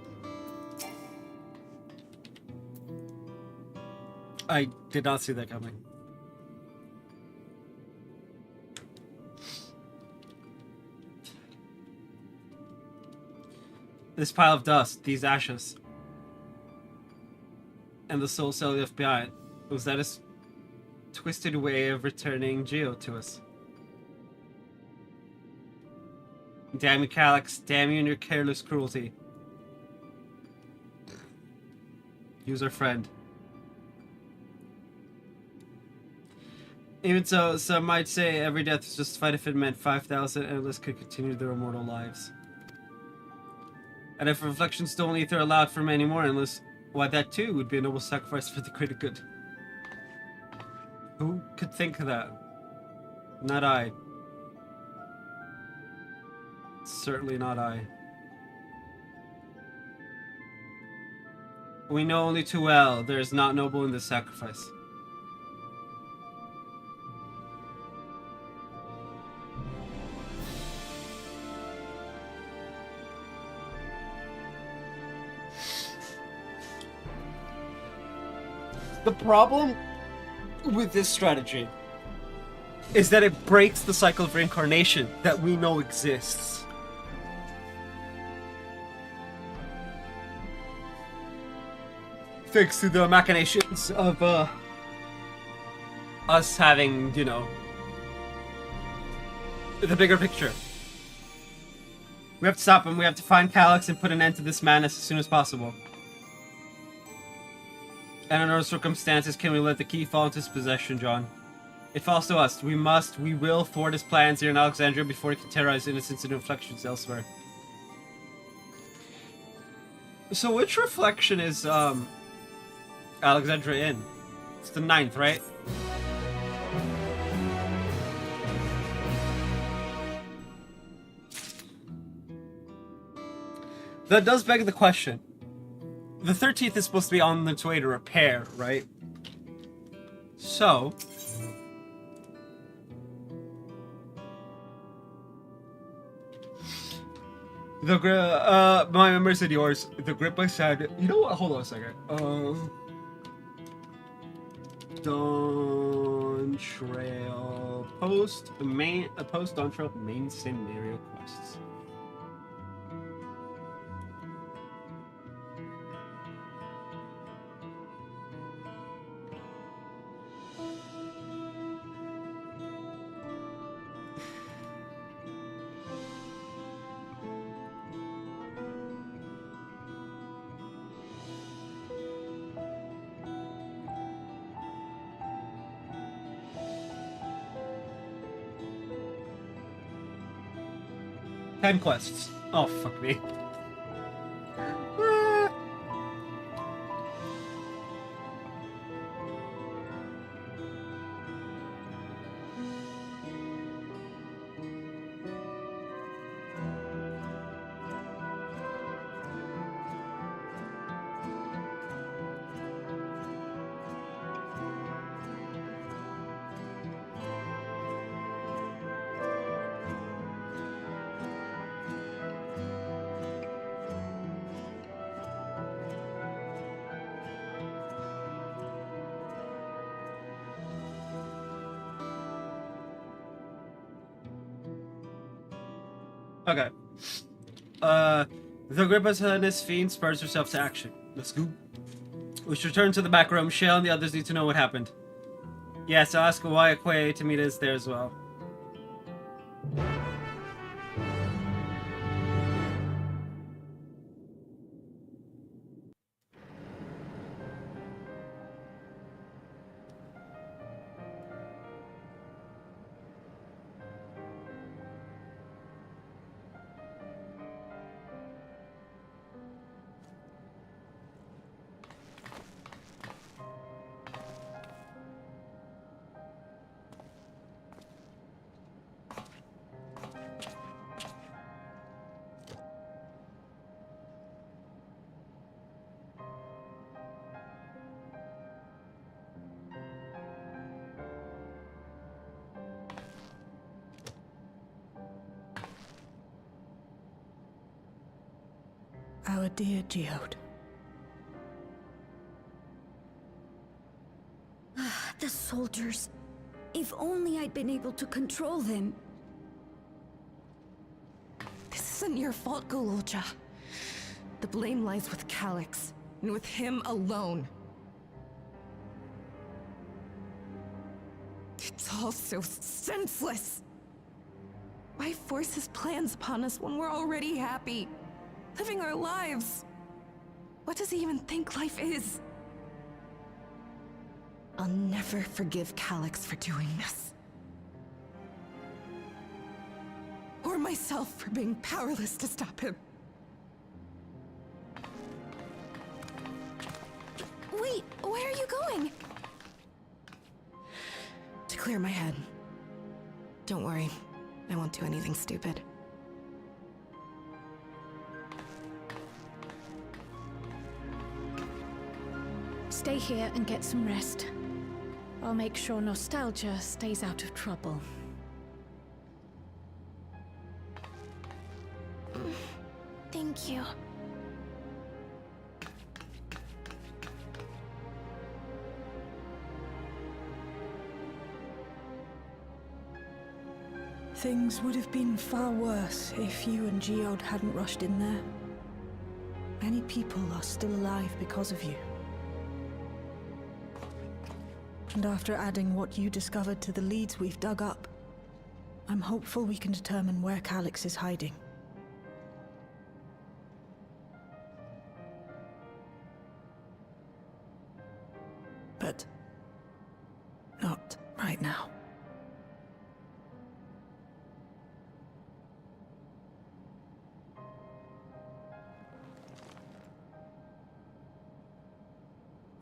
I did not see that coming. This pile of dust, these ashes, and the soul cell left behind, was that a twisted way of returning Geo to us? Damn you, Calyx. Damn you and your careless cruelty. Use our friend. Even so, some might say every death is justified if it meant 5,000 endless could continue their immortal lives. And if reflections don't ether allowed for many more endless, why that too would be a noble sacrifice for the greater good. Who could think of that? Not I. Certainly not I. We know only too well there is not noble in this sacrifice. The problem with this strategy is that it breaks the cycle of reincarnation that we know exists. Thanks to the machinations of us having, you know, the bigger picture. We have to stop him. We have to find Calyx and put an end to this madness as soon as possible. And under no circumstances can we let the key fall into his possession, John. It falls to us. We will thwart his plans here in Alexandria before he can terrorize innocents and reflections elsewhere. So which reflection is, Alexandria in? It's the 9th, right? That does beg the question. The 13th is supposed to be on its way to repair, right? So... my memory said yours. The grip I said... You know what? Hold on a second. Dawntrail post Dawntrail main scenario quests. Ten quests. Oh, fuck me. Okay. The Grippus fiend spurs herself to action. Let's go. We should return to the back room. Shale and the others need to know what happened. Yes, I'll ask why Akwe to meet us there as well.
Our dear Geode.
The soldiers. If only I'd been able to control them.
This isn't your fault, Gololja. The blame lies with Calyx, and with him alone. It's all so senseless. Why force his plans upon us when we're already happy? Living our lives. What does he even think life is? I'll never forgive Calyx for doing this. Or myself for being powerless to stop him. Wait, where are you going? To clear my head. Don't worry, I won't do anything stupid.
Stay here and get some rest. I'll make sure Nostalgia stays out of trouble.
Thank you.
Things would have been far worse if you and Geode hadn't rushed in there. Many people are still alive because of you. And after adding what you discovered to the leads we've dug up, I'm hopeful we can determine where Calyx is hiding. But not right now.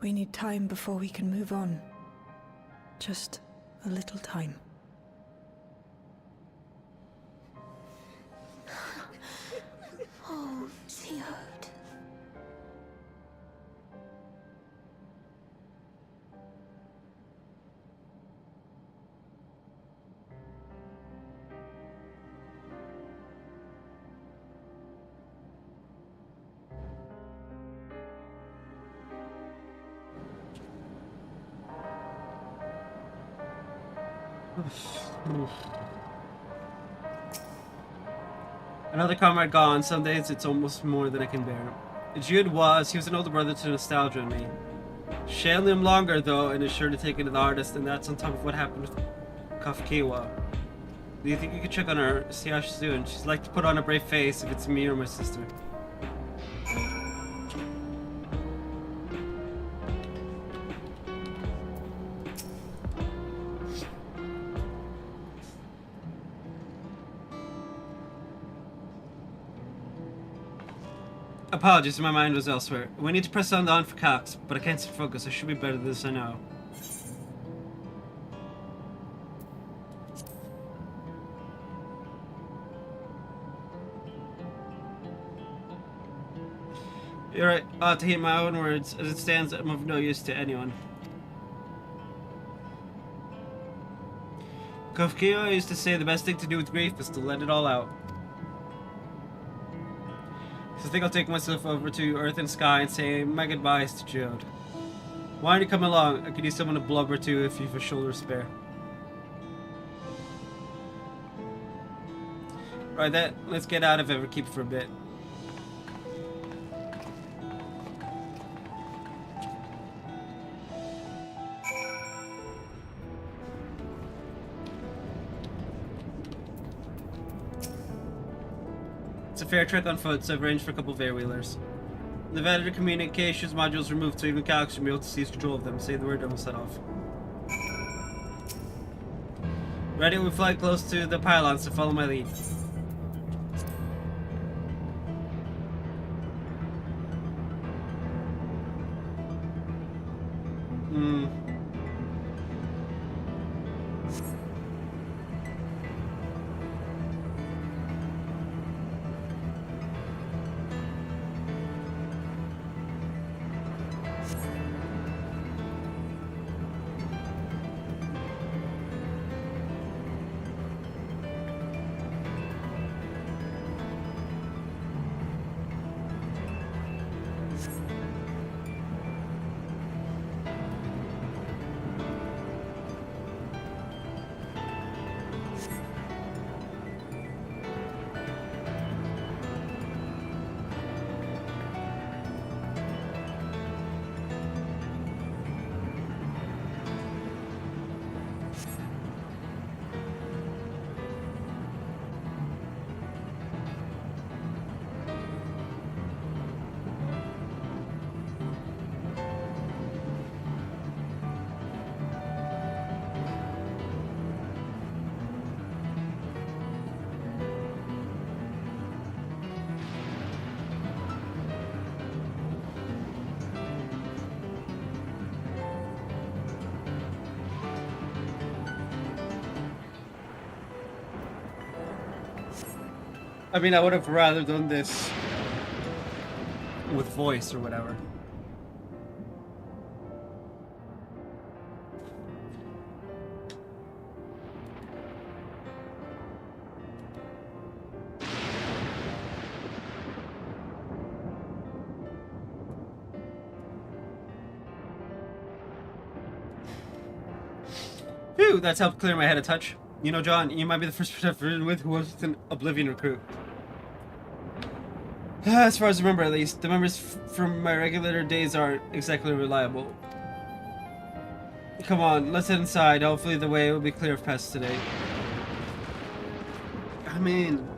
We need time before we can move on. Just a little time.
Oh, Geode.
Another comrade gone. Some days it's almost more than I can bear. Jude he was an older brother to nostalgia in me. Shailing him longer though, and is sure to take it to the hardest, and that's on top of what happened with Kafkiwa. Do you think you could check on her, see how she's doing? She's like to put on a brave face if it's me or my sister. Apologies, my mind was elsewhere. We need to press on for Cox, but I can't stay focused. I should be better than this, I know. You're right. I ought to heed my own words. As it stands, I'm of no use to anyone. Kofkio used to say the best thing to do with grief is to let it all out. So I think I'll take myself over to Earth and Sky and say my goodbyes to Jude. Why don't you come along? I could use someone to blubber to if you've a shoulder spare. Right, let's get out of Everkeep for a bit. It's a fair trek on foot, so I've arranged for a couple of air-wheelers. The editor communications modules removed, so even Calix should be able to seize control of them. Say the word and we'll set off. Ready? We fly close to the pylons, so follow my lead. I mean, I would have rather done this with voice or whatever. Phew, that's helped clear my head a touch. You know, John, you might be the first person I've ridden with who wasn't an Oblivion recruit. As far as I remember, at least, the members from my regular days aren't exactly reliable. Come on, let's head inside. Hopefully the way will be clear of pests today. I mean...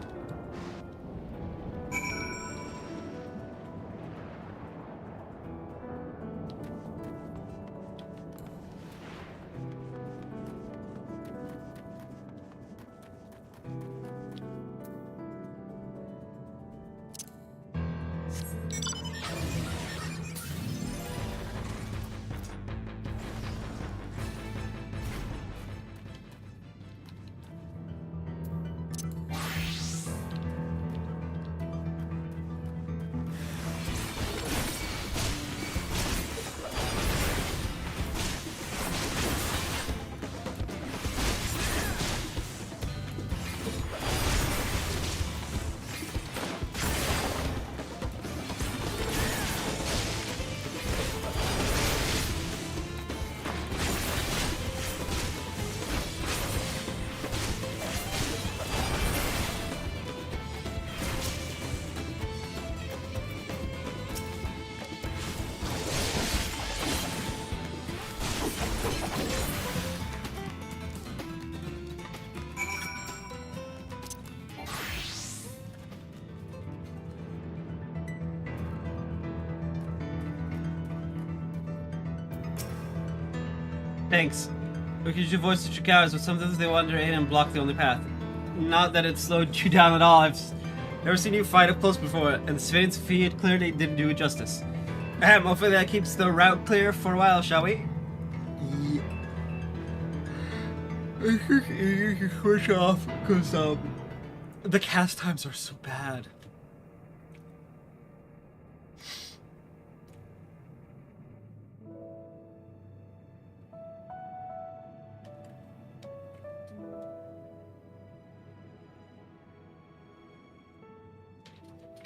Thanks. We could use your voice to trick cowards, but sometimes they wander in and block the only path. Not that it slowed you down at all. I've never seen you fight up close before, and Sven's feat clearly didn't do it justice. Hopefully that keeps the route clear for a while, shall we? Yeah. I think you can switch off, because, the cast times are so bad.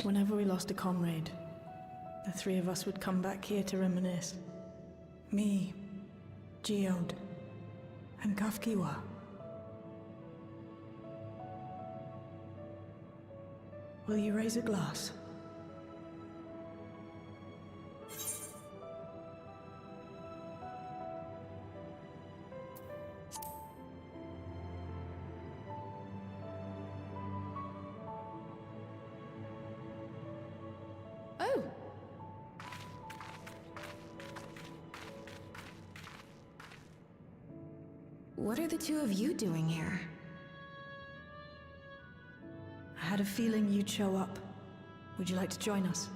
Whenever we lost a comrade, the three of us would come back here to reminisce. Me, Geode, and Kafkiwa. Will you raise a glass?
Oh! What are the two of you doing here?
I had a feeling you'd show up. Would you like to join us?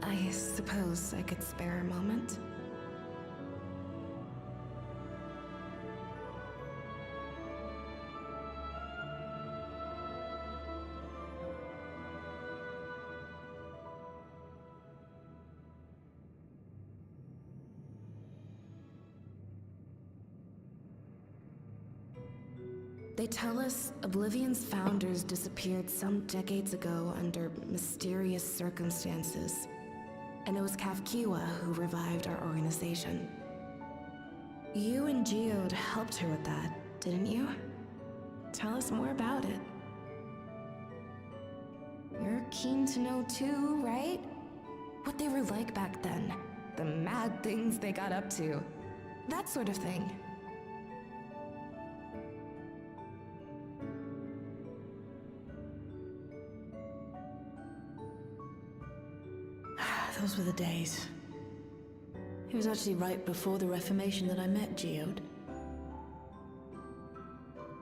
I suppose I could spare a moment. They tell us Oblivion's founders disappeared some decades ago under mysterious circumstances. And it was Kafkiwa who revived our organization. You and Geode helped her with that, didn't you? Tell us more about it. You're keen to know too, right? What they were like back then. The mad things they got up to. That sort of thing.
Those were the days. It was actually right before the Reformation that I met Geode.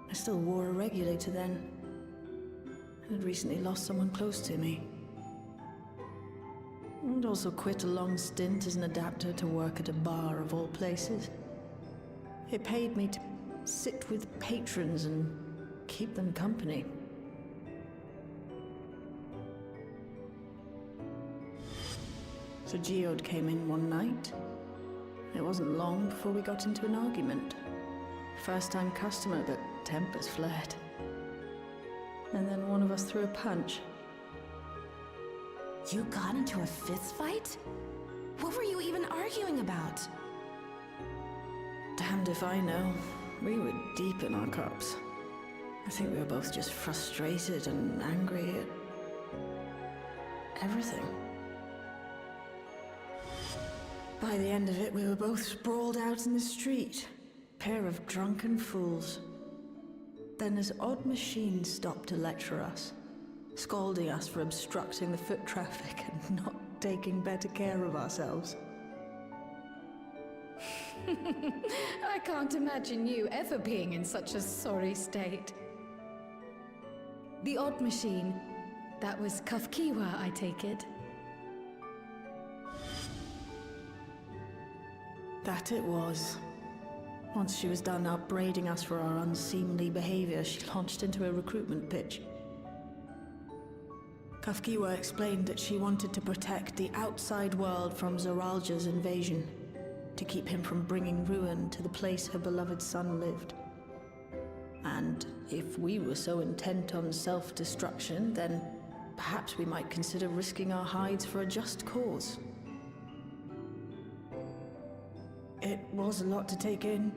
I still wore a regulator then. I had recently lost someone close to me. And also quit a long stint as an adapter to work at a bar of all places. It paid me to sit with patrons and keep them company. So Geode came in one night. It wasn't long before we got into an argument. First-time customer, but tempers flared. And then one of us threw a punch.
You got into a fist fight? What were you even arguing about?
Damned if I know. We were deep in our cups. I think we were both just frustrated and angry at everything. By the end of it, we were both sprawled out in the street. Pair of drunken fools. Then this odd machine stopped to lecture us, scolding us for obstructing the foot traffic and not taking better care of ourselves.
I can't imagine you ever being in such a sorry state. The odd machine, that was Kafkiwa, I take it.
That it was. Once she was done upbraiding us for our unseemly behavior, she launched into a recruitment pitch. Kafkiwa explained that she wanted to protect the outside world from Zoralja's invasion, to keep him from bringing ruin to the place her beloved son lived. And if we were so intent on self-destruction, then perhaps we might consider risking our hides for a just cause. It was a lot to take in.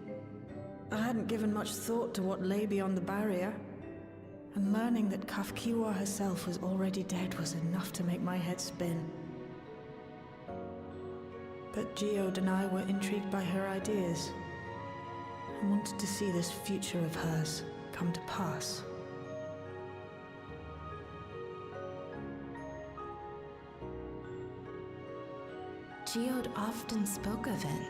I hadn't given much thought to what lay beyond the barrier, and learning that Kafkiwa herself was already dead was enough to make my head spin. But Geode and I were intrigued by her ideas. I wanted to see this future of hers come to pass.
Geode often spoke of it.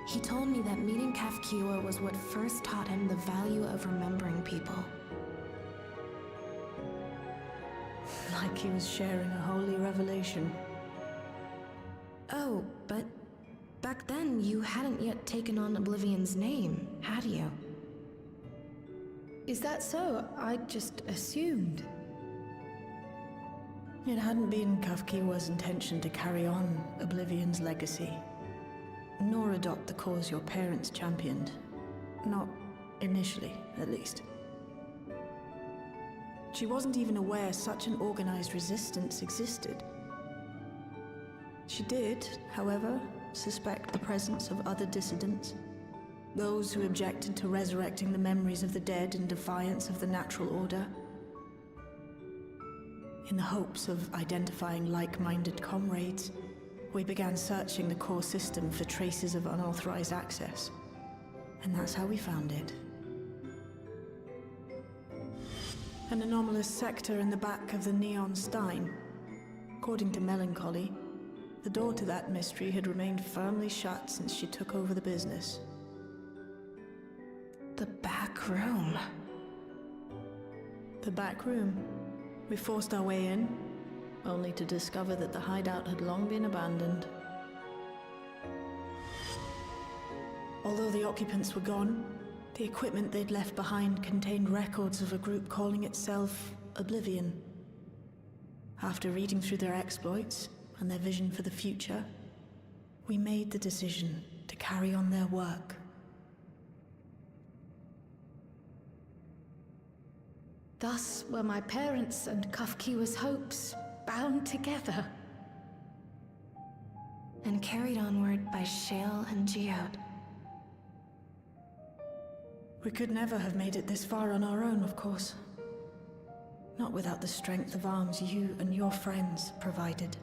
He told me that meeting Kafkiwa was what first taught him the value of remembering people.
Like he was sharing a holy revelation.
Oh, but back then you hadn't yet taken on Oblivion's name, had you?
Is that so? I just assumed.
It hadn't been Kafkiwa's intention to carry on Oblivion's legacy, nor adopt the cause your parents championed. Not initially, at least. She wasn't even aware such an organized resistance existed. She did, however, suspect the presence of other dissidents, those who objected to resurrecting the memories of the dead in defiance of the natural order. In the hopes of identifying like-minded comrades, we began searching the core system for traces of unauthorized access. And that's how we found it. An anomalous sector in the back of the Neon Stein. According to Melancholy, the door to that mystery had remained firmly shut since she took over the business.
The back room.
The back room. We forced our way in, only to discover that the hideout had long been abandoned. Although the occupants were gone, the equipment they'd left behind contained records of a group calling itself Oblivion. After reading through their exploits and their vision for the future, we made the decision to carry on their work.
Thus were my parents' and Kafkiwa's hopes bound together.
And carried onward by Shale and Geode.
We could never have made it this far on our own, of course. Not without the strength of arms you and your friends provided.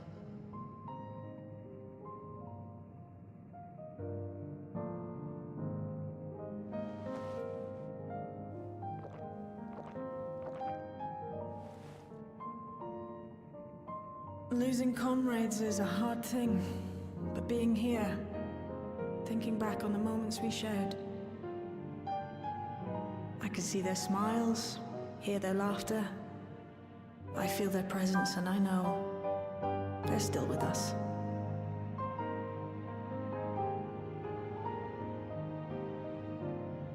Losing comrades is a hard thing, but being here, thinking back on the moments we shared, I can see their smiles, hear their laughter. I feel their presence, and I know they're still with us.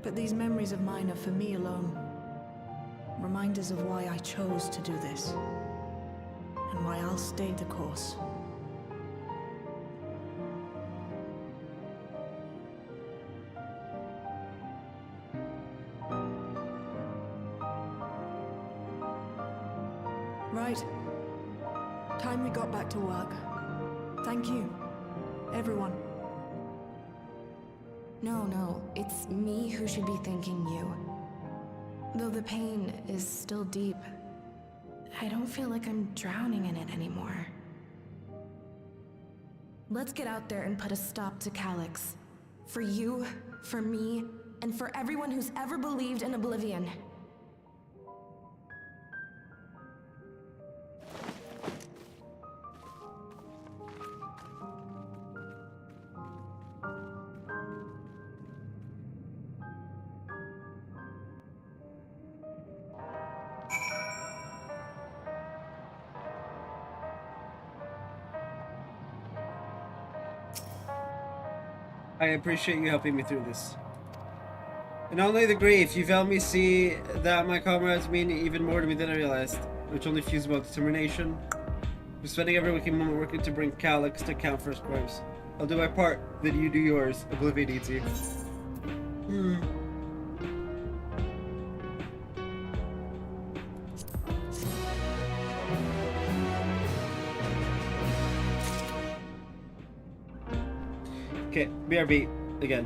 But these memories of mine are for me alone. Reminders of why I chose to do this. And why I'll stay the course. Right. Time we got back to work. Thank you, everyone.
No, it's me who should be thanking you. Though the pain is still deep, I don't feel like I'm drowning in it anymore. Let's get out there and put a stop to Calyx. For you, for me, and for everyone who's ever believed in Oblivion.
I appreciate you helping me through this. And only the grief, you've helped me see that my comrades mean even more to me than I realized, which only fuse about determination. We're spending every waking moment working to bring Calyx to account for his crimes. I'll do my part, then you do yours. Oblivion needs you. Okay, BRB again.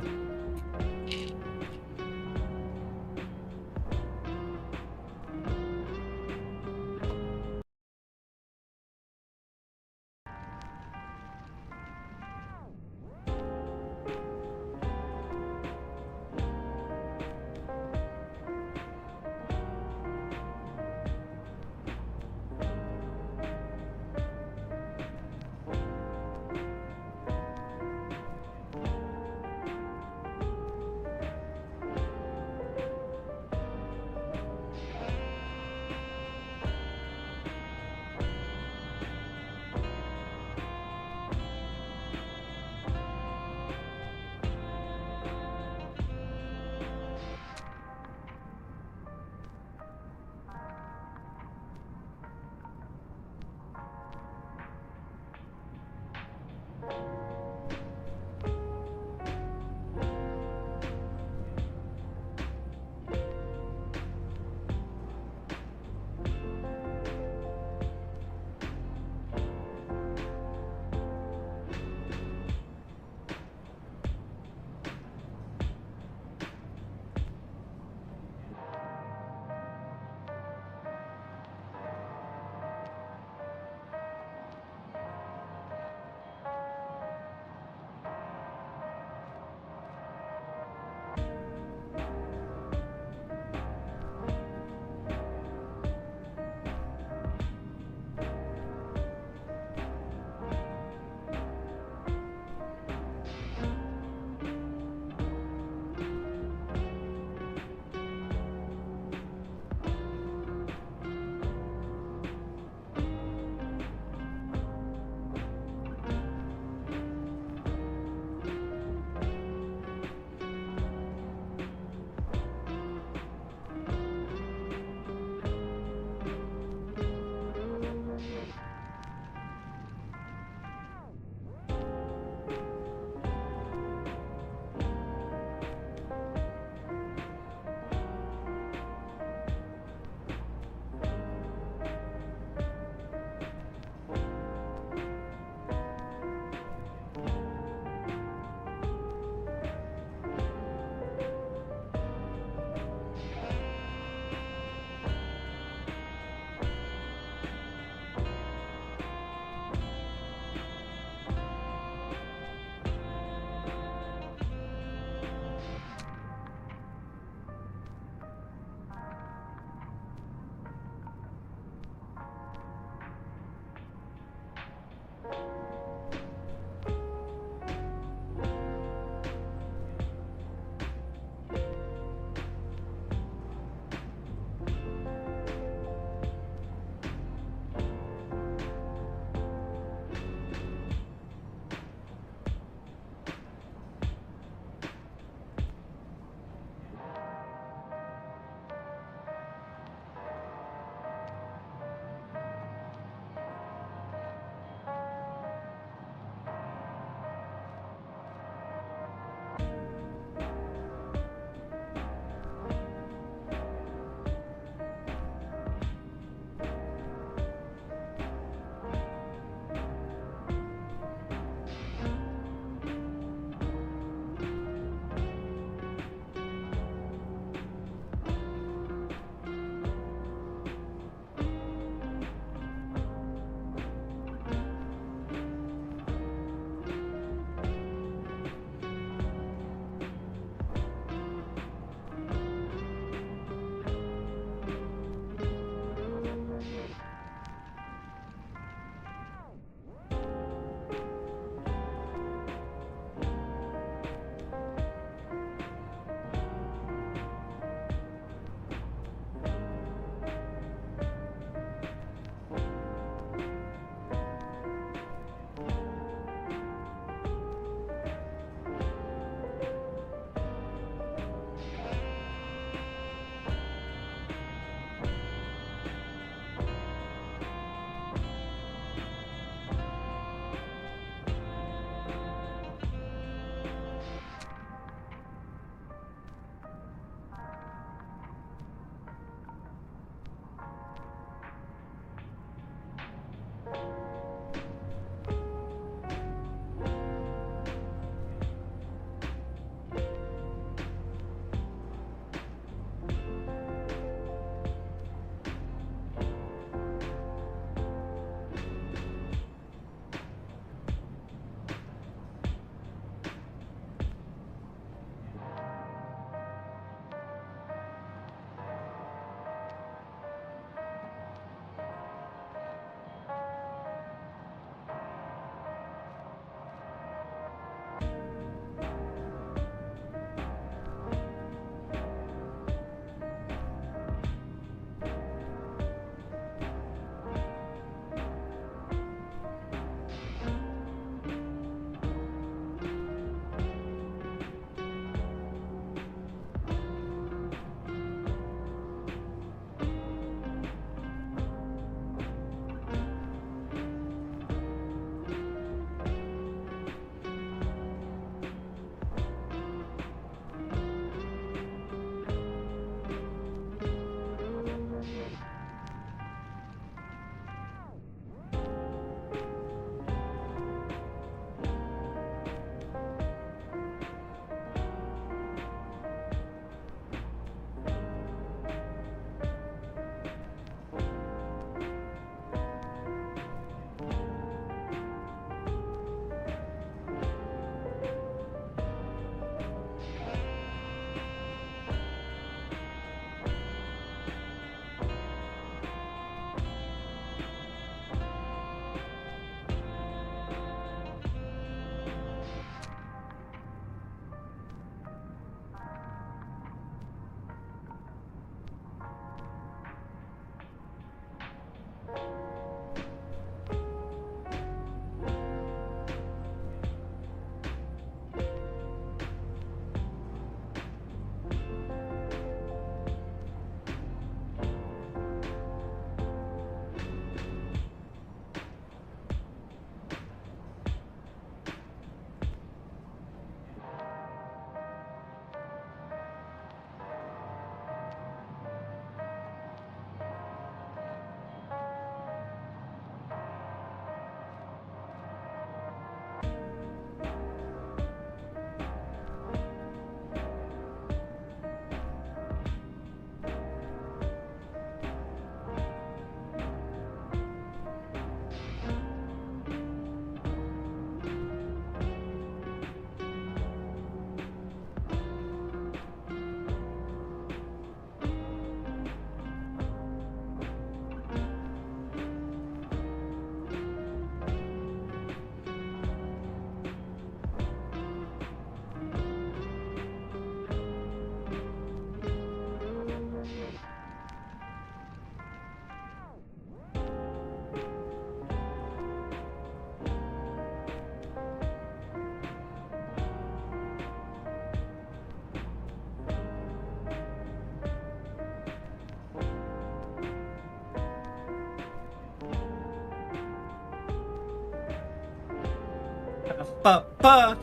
Pa-pa-pa-pa-pa.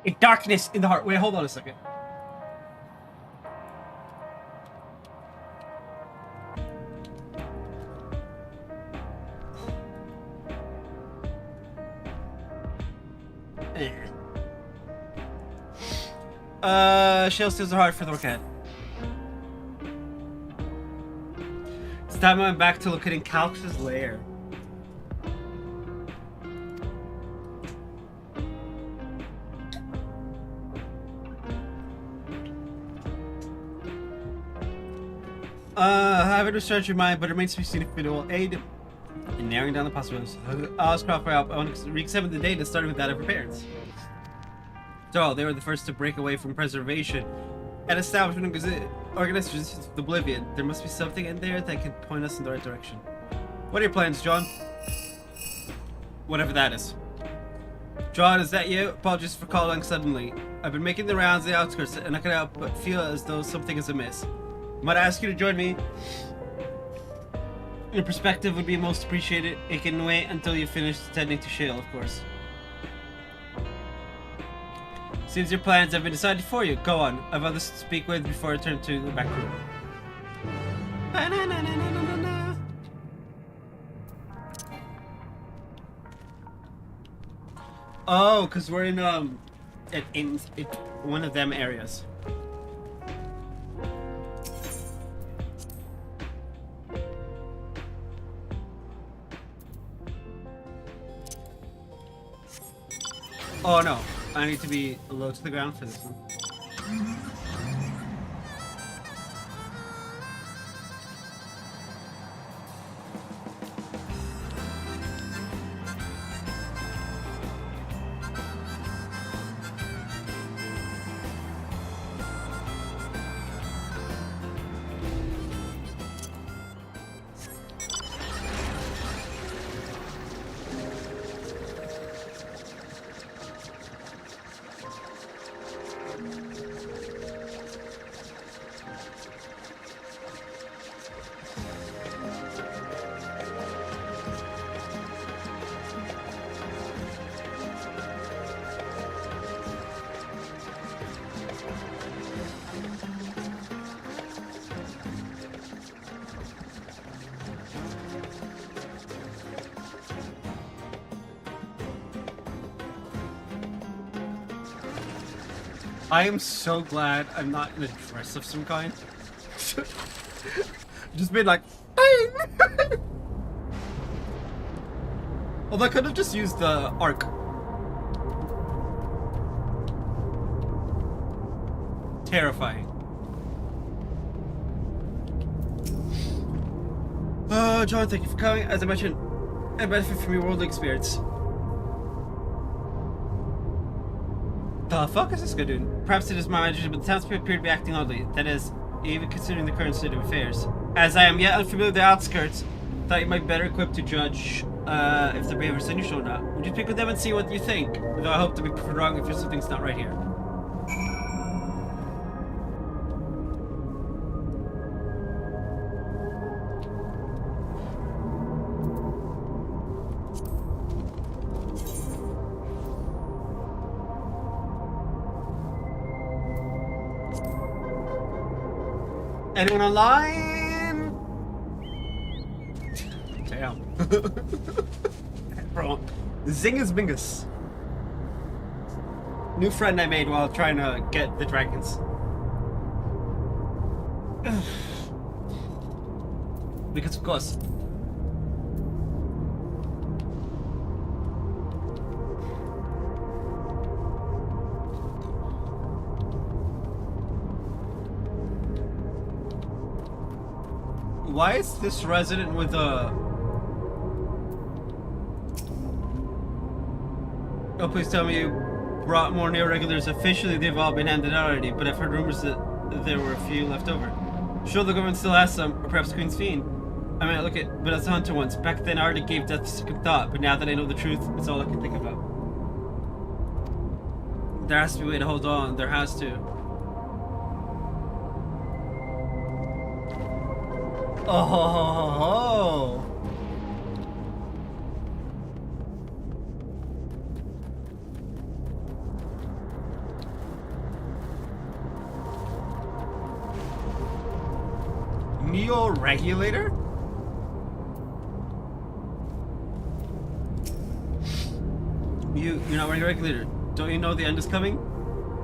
A darkness in the heart. Wait, hold on a second. Shell steals the heart for the rocket. It's time I went back to look at Calx's lair. I haven't researched your mind, but it remains to be seen if it will aid in narrowing down the possibilities. I'll ask Crawford out. I want to re-examine the data, starting with that of her parents. So, they were the first to break away from preservation and establish an organization of Oblivion. There must be something in there that can point us in the right direction. What are your plans, John? Whatever that is. John, is that you? Apologies for calling suddenly. I've been making the rounds of the outskirts, and I can't help but feel as though something is amiss. Might I ask you to join me? Your perspective would be most appreciated. It can wait until you finish attending to Shale, of course. Seems your plans have been decided for you. Go on. I've others to speak with before I return to the back room. Oh, because we're in one of them areas. Oh no, I need to be low to the ground for this one. I am so glad I'm not in a dress of some kind. Just been like, although I could have just used the arc. Terrifying. John, thank you for coming. As I mentioned, I benefit from your worldly experience. The fuck is this guy doing? Perhaps it is my imagination, but the townspeople appear to be acting oddly. That is, even considering the current state of affairs. As I am yet unfamiliar with the outskirts, thought you might be better equipped to judge if their behavior is unusual or not. Would you speak with them and see what you think? Though I hope to be proven wrong if something's not right here. Anyone online? Damn. Bro, Zingus Bingus. New friend I made while trying to get the dragons. Because of course. Why is this resident with a... Oh, please tell me you brought more neo-regulars. Officially, they've all been handed out already, but I've heard rumors that there were a few left over. Sure, the government still has some, or perhaps Queen's Fiend. I might look at, but as a hunter once. Back then, I already gave death a second thought, but now that I know the truth, it's all I can think about. There has to be a way to hold on. There has to. Oh. Neo-regulator? You're not wearing a regulator. Don't you know the end is coming?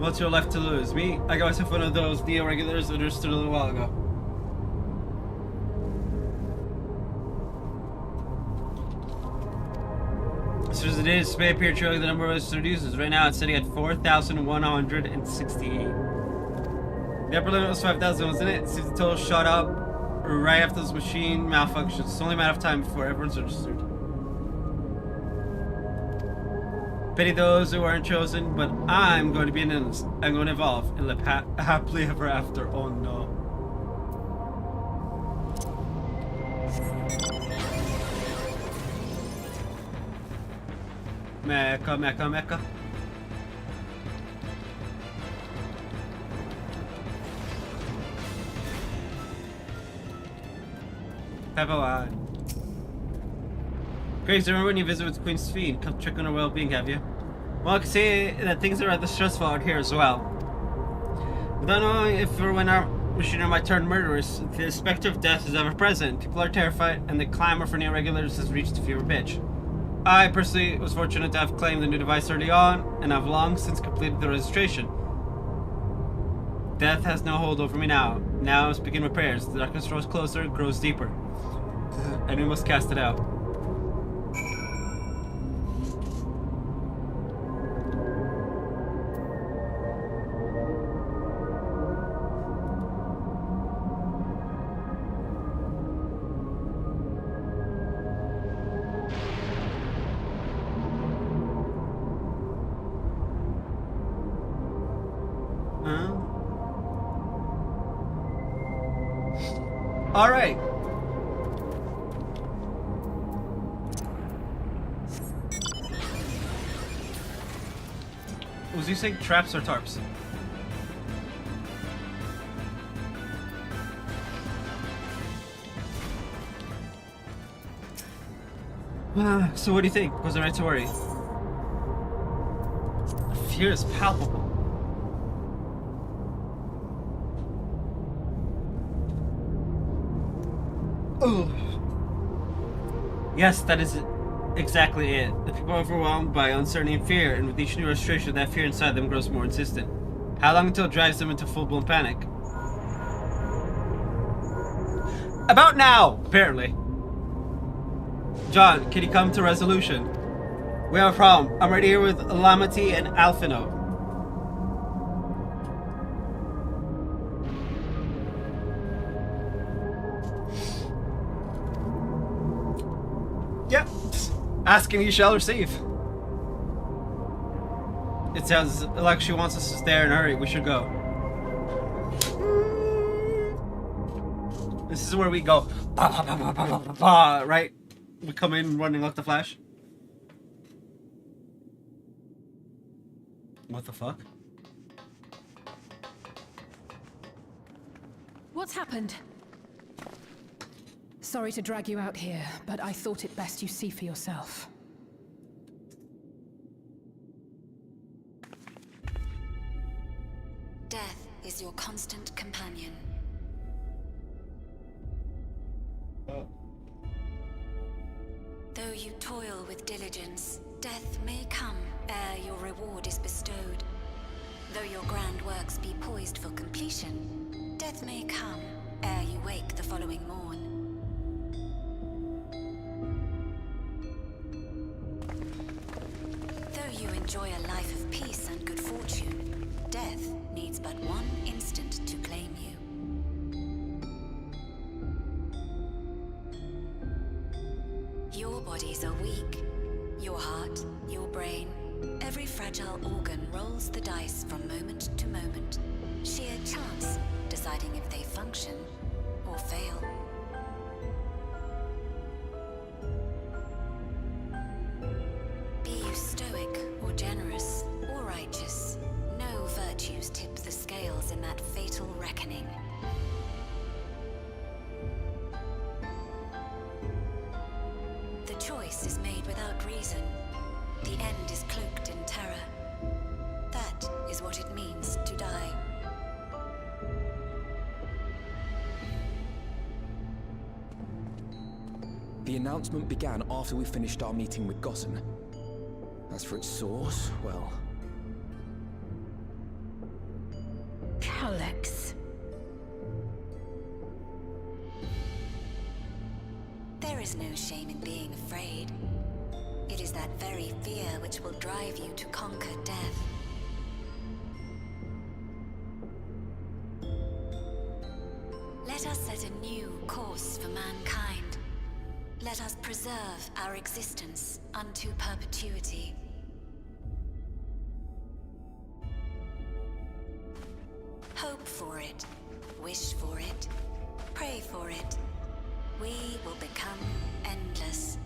What's your left to lose? Me? I got myself one of those neo-regulators that understood a little while ago. As soon as it is, may appear trailing the number of registered users. Right now it's sitting at 4,168. The upper limit was 5,000, wasn't it? Seems the total shot up right after this machine malfunctions. It's only a matter of time before everyone's registered. Pity those who aren't chosen, but I'm going to be an endless. I'm going to evolve and live happily ever after. Oh no. Mecha, mecha, mecha. Peppa. Grace, remember when you visit with Queen's Fiend? Come check on her well-being, have you? Well, I can say that things are rather stressful out here as well. Without knowing if or when our machinery might turn murderous, the specter of death is ever present. People are terrified, and the clamor for neo-regulators has reached a fever pitch. I personally was fortunate to have claimed the new device early on, and I've long since completed the registration. Death has no hold over me now. Now I must begin repairs. The darkness draws closer, grows deeper. And we must cast it out. All right. Was he saying traps or tarps? So what do you think? Was I right to worry? The fear is palpable. Oh. Yes, that is exactly it. The people are overwhelmed by uncertainty and fear, and with each new restoration, that fear inside them grows more insistent. How long until it drives them into full-blown panic? About now, apparently. John, can you come to resolution? We have a problem. I'm right here with Lamity and Alphino. Yep. Asking you shall receive. It sounds like she wants us to stay in a hurry. We should go. This is where we go. Right? We come in running like the Flash. What the fuck?
What's happened? Sorry to drag you out here, but I thought it best you see for yourself.
Death is your constant companion. Though you toil with diligence, death may come ere your reward is bestowed. Though your grand works be poised for completion, death may come ere you wake the following morn. Though you enjoy a life of peace and good fortune, death needs but one instant to claim you. bodies are weak. Your heart, your brain, every fragile organ rolls the dice from moment to moment. Sheer chance deciding if they function or fail. Be you stoic or generous or righteous, no virtues tip the scales in that fatal reckoning. The choice is made without reason. The end is cloaked in terror. That is what it means to die.
The announcement began after we finished our meeting with Gossen. As for its source, well...
Calyx.
There is no shame in being afraid. It is that very fear which will drive you to conquer death. Let us set a new course for mankind. Let us preserve our existence unto perpetuity. Hope for it, wish for it, pray for it. We will become endless.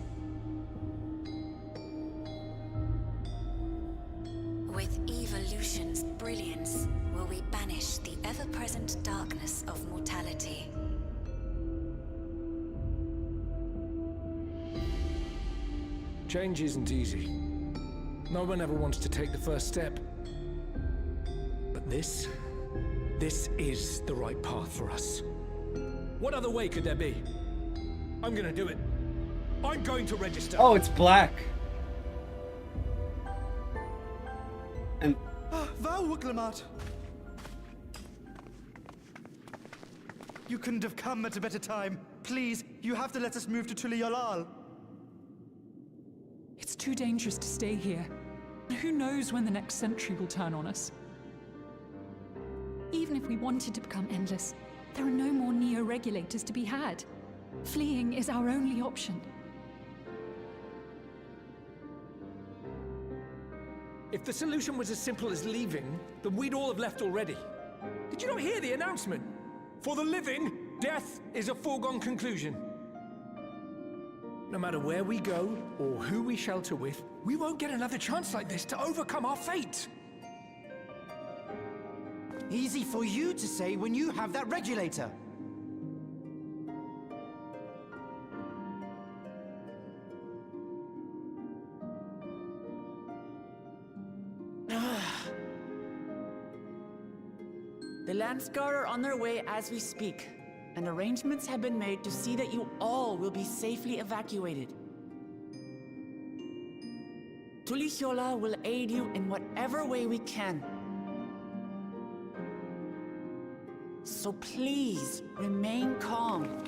With evolution's brilliance, will we banish the ever-present darkness of mortality.
Change isn't easy. No one ever wants to take the first step. But this is the right path for us. What other way could there be? I'm gonna do it. I'm going to register.
Oh, it's black. And
Val Wuklemat! You couldn't have come at a better time. Please, you have to let us move to Tuliolal.
It's too dangerous to stay here. Who knows when the next century will turn on us? Even if we wanted to become endless, there are no more neo-regulators to be had. Fleeing is our only option.
If the solution was as simple as leaving, then we'd all have left already. Did you not hear the announcement? For the living, death is a foregone conclusion. No matter where we go, or who we shelter with, we won't get another chance like this to overcome our fate.
Easy for you to say when you have that regulator.
The Landsguard are on their way as we speak, and arrangements have been made to see that you all will be safely evacuated. Tulichola will aid you in whatever way we can. So please, remain calm.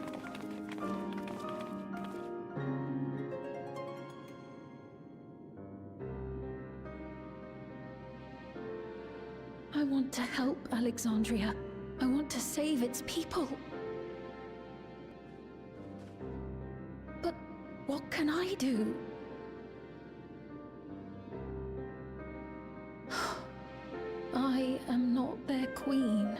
I want to help Alexandria. I want to save its people. But what can I do? I am not their queen.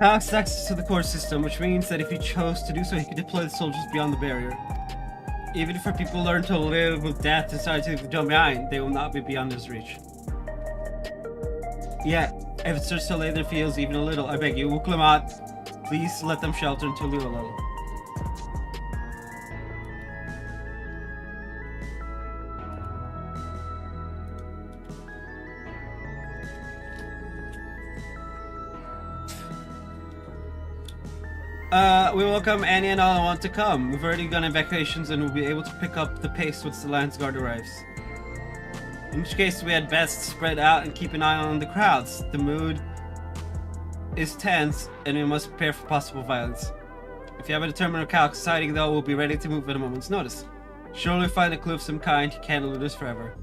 Alex has access to the core system, which means that if he chose to do so, he could deploy the soldiers beyond the barrier. Even if our people learn to live with death and decide to jump behind, they will not be beyond his reach. Yet, if it starts to lay their fields even a little, I beg you, Wuklemat, please let them shelter until Luolol. We welcome any and all who want to come. We've already done evacuations and we'll be able to pick up the pace once the Landsguard arrives. In which case, we had best spread out and keep an eye on the crowds. The mood is tense, and we must prepare for possible violence. If you have a determined Calc sighting, though, we'll be ready to move at a moment's notice. Surely find a clue of some kind. You can't elude us forever.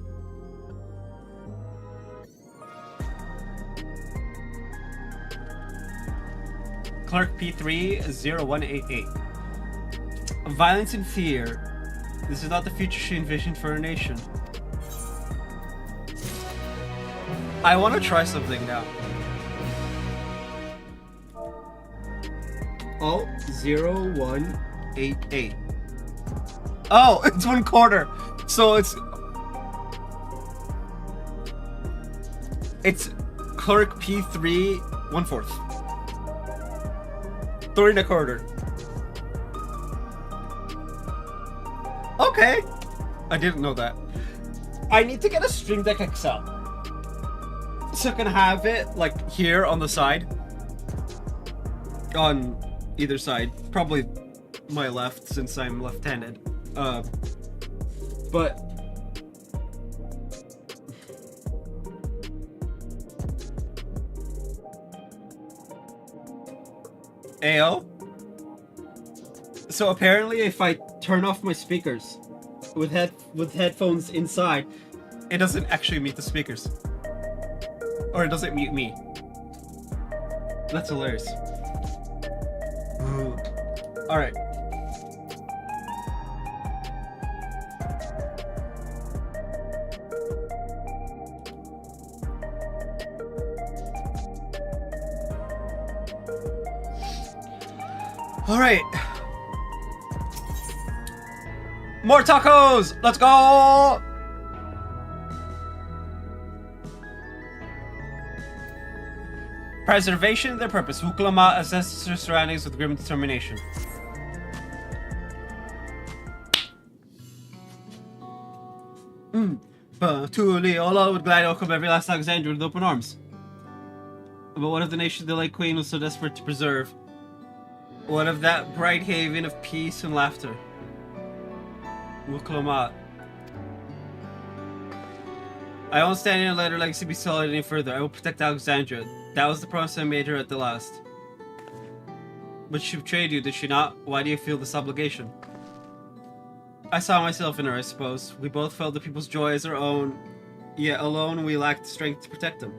Clerk P3-0188. Violence and fear. This is not the future she envisioned for her nation. I want to try something now. Oh, 0188. Oh, it's 1/4. So it's Clerk P3 1/4. 3 1/4. Okay. I didn't know that. I need to get a Stream Deck XL. So I can have it like here on the side. On either side. Probably my left since I'm left-handed. But Ayo. So apparently if I turn off my speakers with headphones inside, it doesn't actually mute the speakers. Or it doesn't mute me. That's hilarious. Alright. Alright. More tacos! Let's go! Preservation, their purpose. Wuklama assesses her surroundings with grim determination. Truly, Allah would gladly welcome every last Alexandria with open arms. But what if the nation the late Queen was so desperate to preserve? What of that bright haven of peace and laughter? Wuklamat. I won't stand here and let her legacy be sullied any further. I will protect Alexandria. That was the promise I made her at the last. But she betrayed you, did she not? Why do you feel this obligation? I saw myself in her, I suppose. We both felt the people's joy as our own, yet alone we lacked the strength to protect them.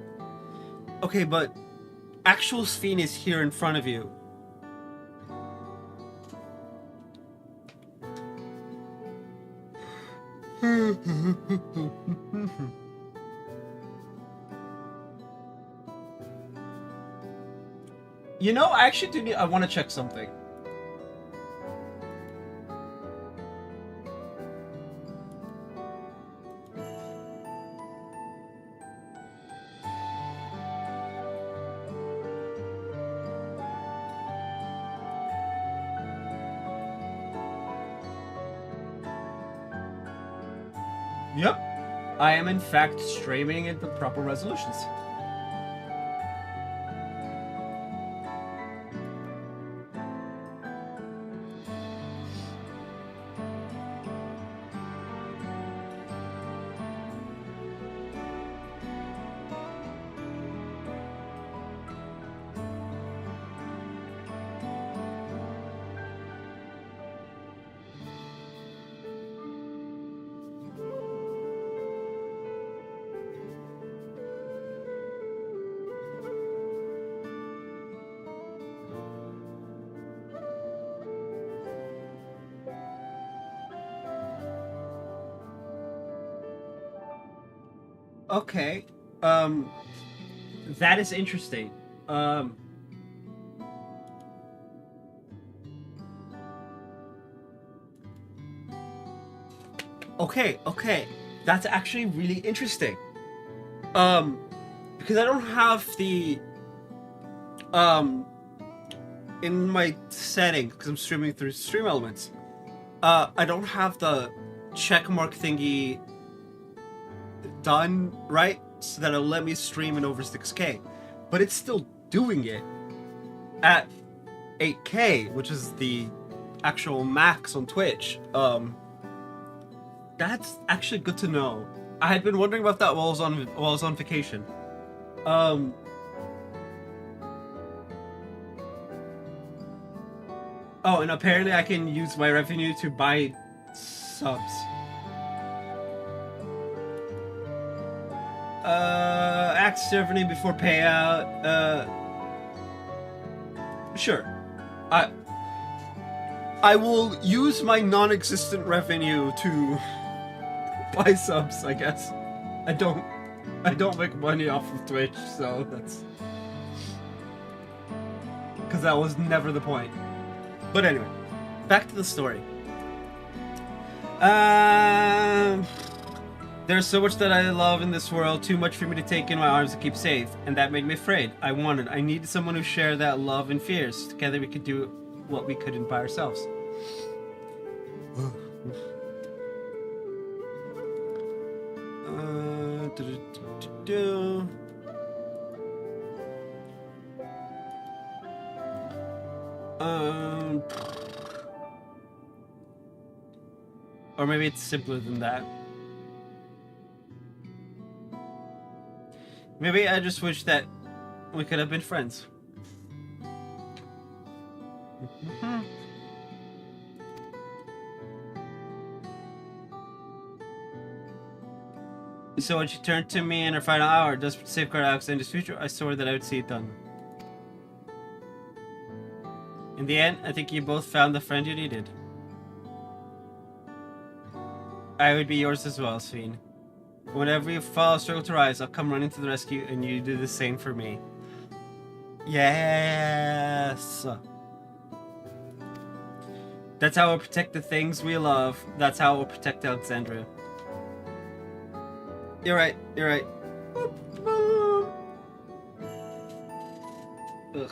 Okay, but actual Sphene is here in front of you. You know, I actually do need, I want to check something. Yep. I am in fact streaming at the proper resolutions. Okay, that is interesting. Okay, that's actually really interesting. Because I don't have the, in my settings, because I'm streaming through Stream Elements, I don't have the checkmark thingy done right so that it'll let me stream in over 6K, but it's still doing it at 8K, which is the actual max on Twitch. That's actually good to know. I had been wondering about that while I was on vacation. Oh, and apparently I can use my revenue to buy subs. Axe revenue before payout. Sure. I will use my non-existent revenue to buy subs, I guess. I don't make money off of Twitch, so that's... because that was never the point. But anyway, back to the story. There's so much that I love in this world, too much for me to take in my arms and keep safe, and that made me afraid. I needed someone who shared that love and fears. Together we could do what we couldn't by ourselves. Or maybe it's simpler than that. Maybe I just wish that we could have been friends. So when she turned to me in her final hour, desperate to safeguard Alexander's future, I swore that I would see it done. In the end, I think you both found the friend you needed. I would be yours as well, Sveen. Whenever you fall or struggle to rise, I'll come running to the rescue, and you do the same for me. Yes! That's how we'll protect the things we love. That's how we'll protect Alexandria. You're right, you're right. Ugh.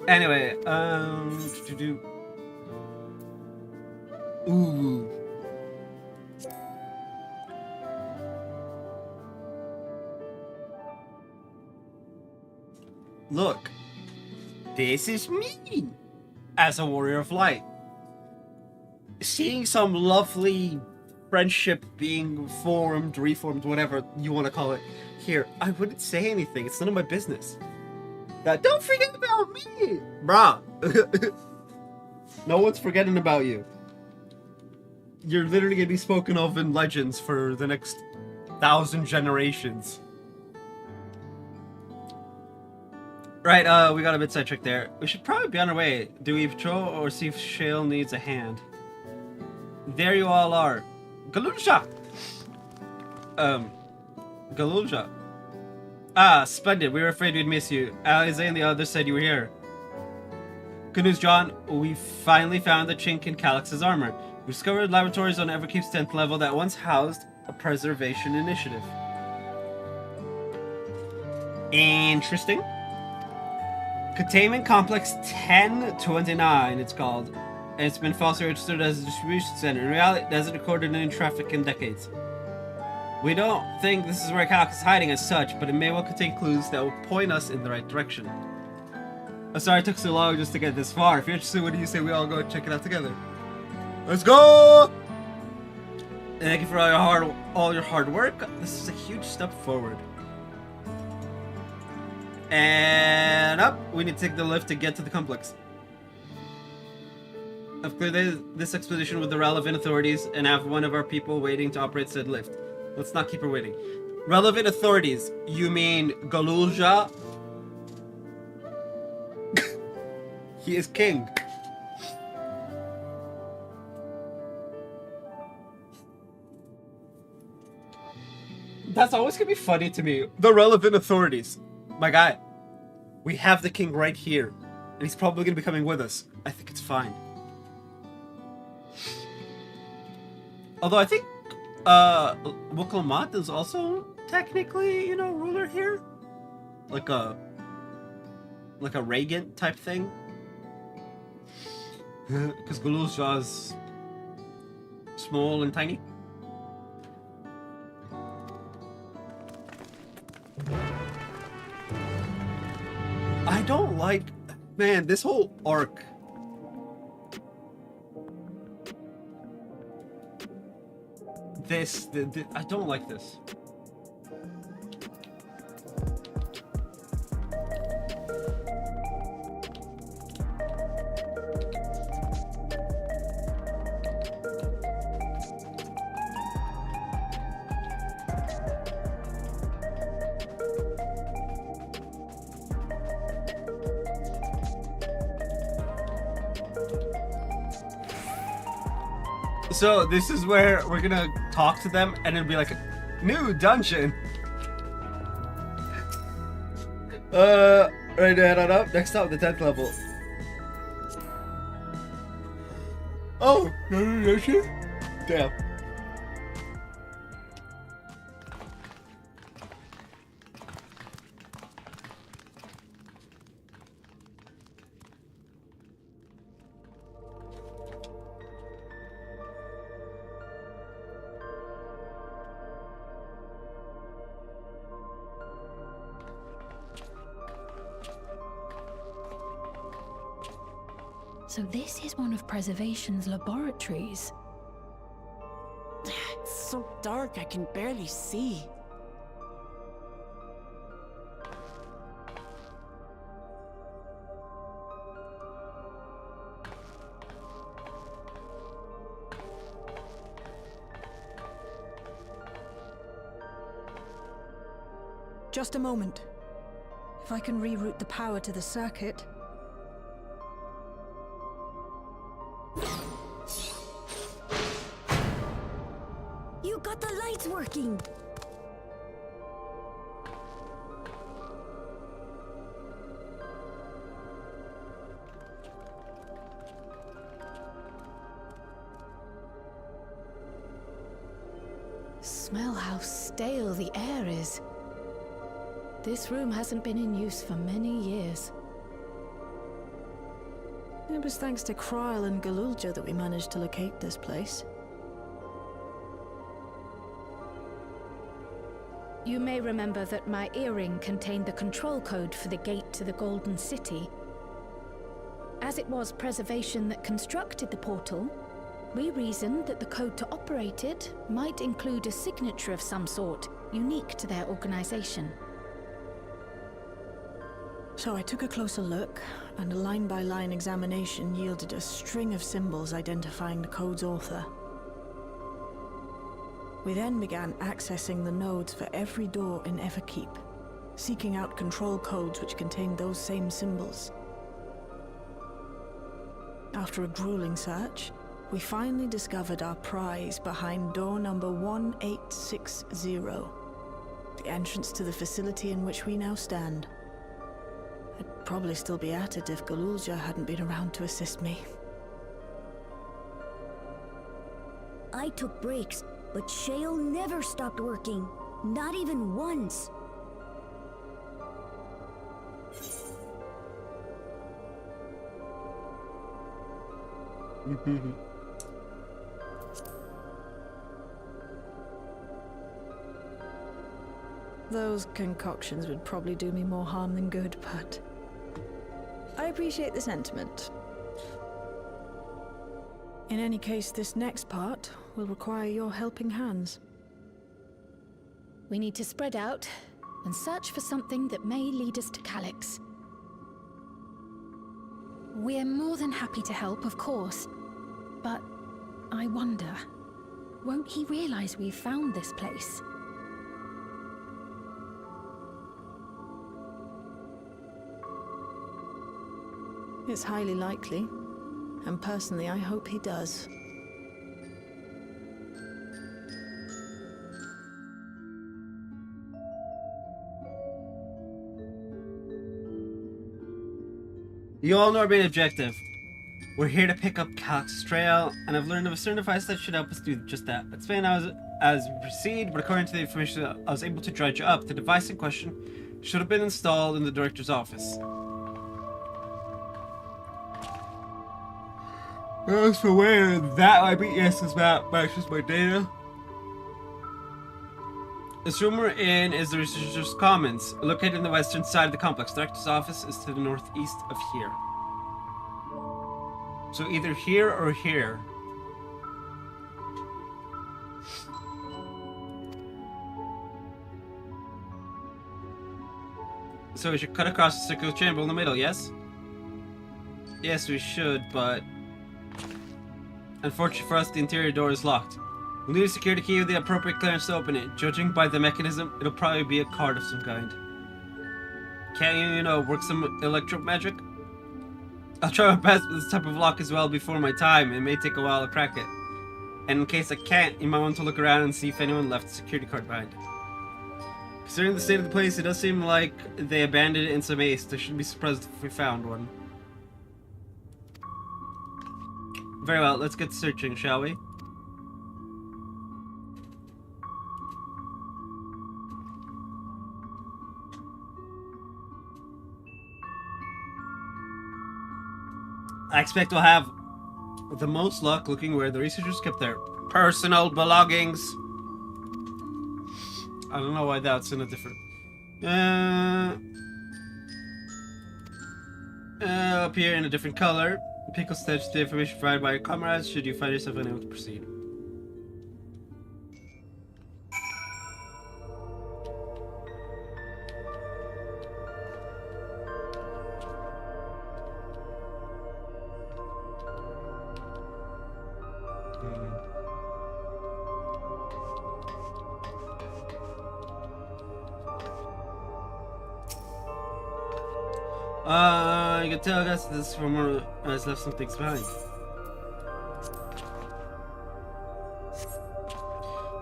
Anyway, Ooh. Look, this is me as a warrior of light. Seeing some lovely friendship being formed, reformed, whatever you want to call it, here, I wouldn't say anything. It's none of my business. Now, don't forget about me! Bruh. No one's forgetting about you. You're literally gonna be spoken of in legends for the next 1,000 generations. Right, we got a bit sidetracked there. We should probably be on our way. Do we patrol or see if Shale needs a hand? There you all are. Galulja! Galulja. Ah, splendid. We were afraid we'd miss you. Alize and the others said you were here. Good news, John. We finally found the chink in Calix's armor. We discovered laboratories on Everkeep's 10th level that once housed a preservation initiative. Interesting. Containment Complex 1029, it's called. And it's been falsely registered as a distribution center. In reality, it hasn't recorded any traffic in decades. We don't think this is where Calix is hiding as such, but it may well contain clues that will point us in the right direction. I'm sorry it took so long just to get this far. If you're interested, what do you say we all go check it out together? Let's go! And thank you for all your hard work. This is a huge step forward. And up, we need to take the lift to get to the complex. I've cleared this expedition with the relevant authorities and have one of our people waiting to operate said lift. Let's not keep her waiting. Relevant authorities, you mean Galulja? He is king. That's always gonna be funny to me. The relevant authorities. My guy, we have the king right here, and he's probably gonna be coming with us. I think it's fine. Although I think Muklamat is also technically, you know, ruler here, like a regent type thing. Because Guluzja's small and tiny. I don't like, man, this whole arc. I don't like this. So this is where we're gonna talk to them and it'll be like a new dungeon. Ready to head on up? Next up, the 10th level. Oh, damn.
So this is one of Preservation's laboratories.
It's so dark I can barely see.
Just a moment. If I can reroute the power to the circuit.
You got the lights working!
Smell how stale the air is. This room hasn't been in use for many years.
It was thanks to Kryl and Galulja that we managed to locate this place.
You may remember that my earring contained the control code for the gate to the Golden City. As it was Preservation that constructed the portal, we reasoned that the code to operate it might include a signature of some sort, unique to their organization.
So I took a closer look, and a line-by-line examination yielded a string of symbols identifying the code's author. We then began accessing the nodes for every door in Everkeep, seeking out control codes which contained those same symbols. After a grueling search, we finally discovered our prize behind door number 1860, the entrance to the facility in which we now stand. I'd probably still be at it if Galulja hadn't been around to assist me.
I took breaks, but Shale never stopped working. Not even once.
Those concoctions would probably do me more harm than good, but I appreciate the sentiment. In any case, this next part will require your helping hands.
We need to spread out and search for something that may lead us to Calyx.
We're more than happy to help, of course. But I wonder, won't he realize we've found this place?
It's highly likely, and personally I hope he does.
You all know our main objective. We're here to pick up Calix's trail, and I've learned of a certain device that should help us do just that. Explain as we proceed, but according to the information I was able to dredge up, the device in question should have been installed in the director's office. As for where that might be, yes, this map matches my data. This room we're in is the Researcher's Commons, located in the western side of the complex. The director's office is to the northeast of here. So either here or here. So we should cut across the circular chamber in the middle, yes? Yes, we should, but unfortunately for us, the interior door is locked. We'll need a security key with the appropriate clearance to open it. Judging by the mechanism, it'll probably be a card of some kind. Can't you, work some electro magic? I'll try my best with this type of lock as well before my time. It may take a while to crack it. And in case I can't, you might want to look around and see if anyone left a security card behind. Considering the state of the place, it does seem like they abandoned it in some haste. I shouldn't be surprised if we found one. Very well, let's get searching, shall we? I expect we'll have the most luck looking where the researchers kept their personal belongings. I don't know why that's in a different... up here in a different color. Pickle sketch the information provided by your comrades should you find yourself unable to proceed. You can tell us this from where has left some things behind.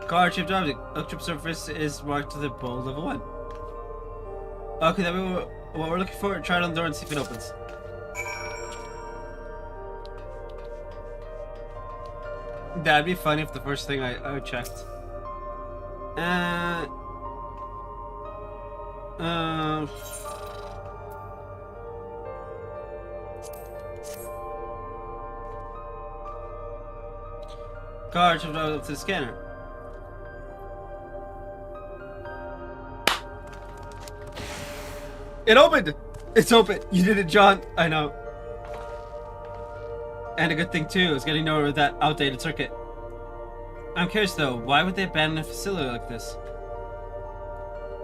Card shaped object. Electric surface is marked to the bold level 1. Okay, then what we're looking for, try it on the door and see if it opens. That'd be funny if the first thing I checked. Card should go up to the scanner. It opened! It's open! You did it, John! I know. And a good thing too, is getting nowhere with that outdated circuit. I'm curious though, why would they abandon a facility like this?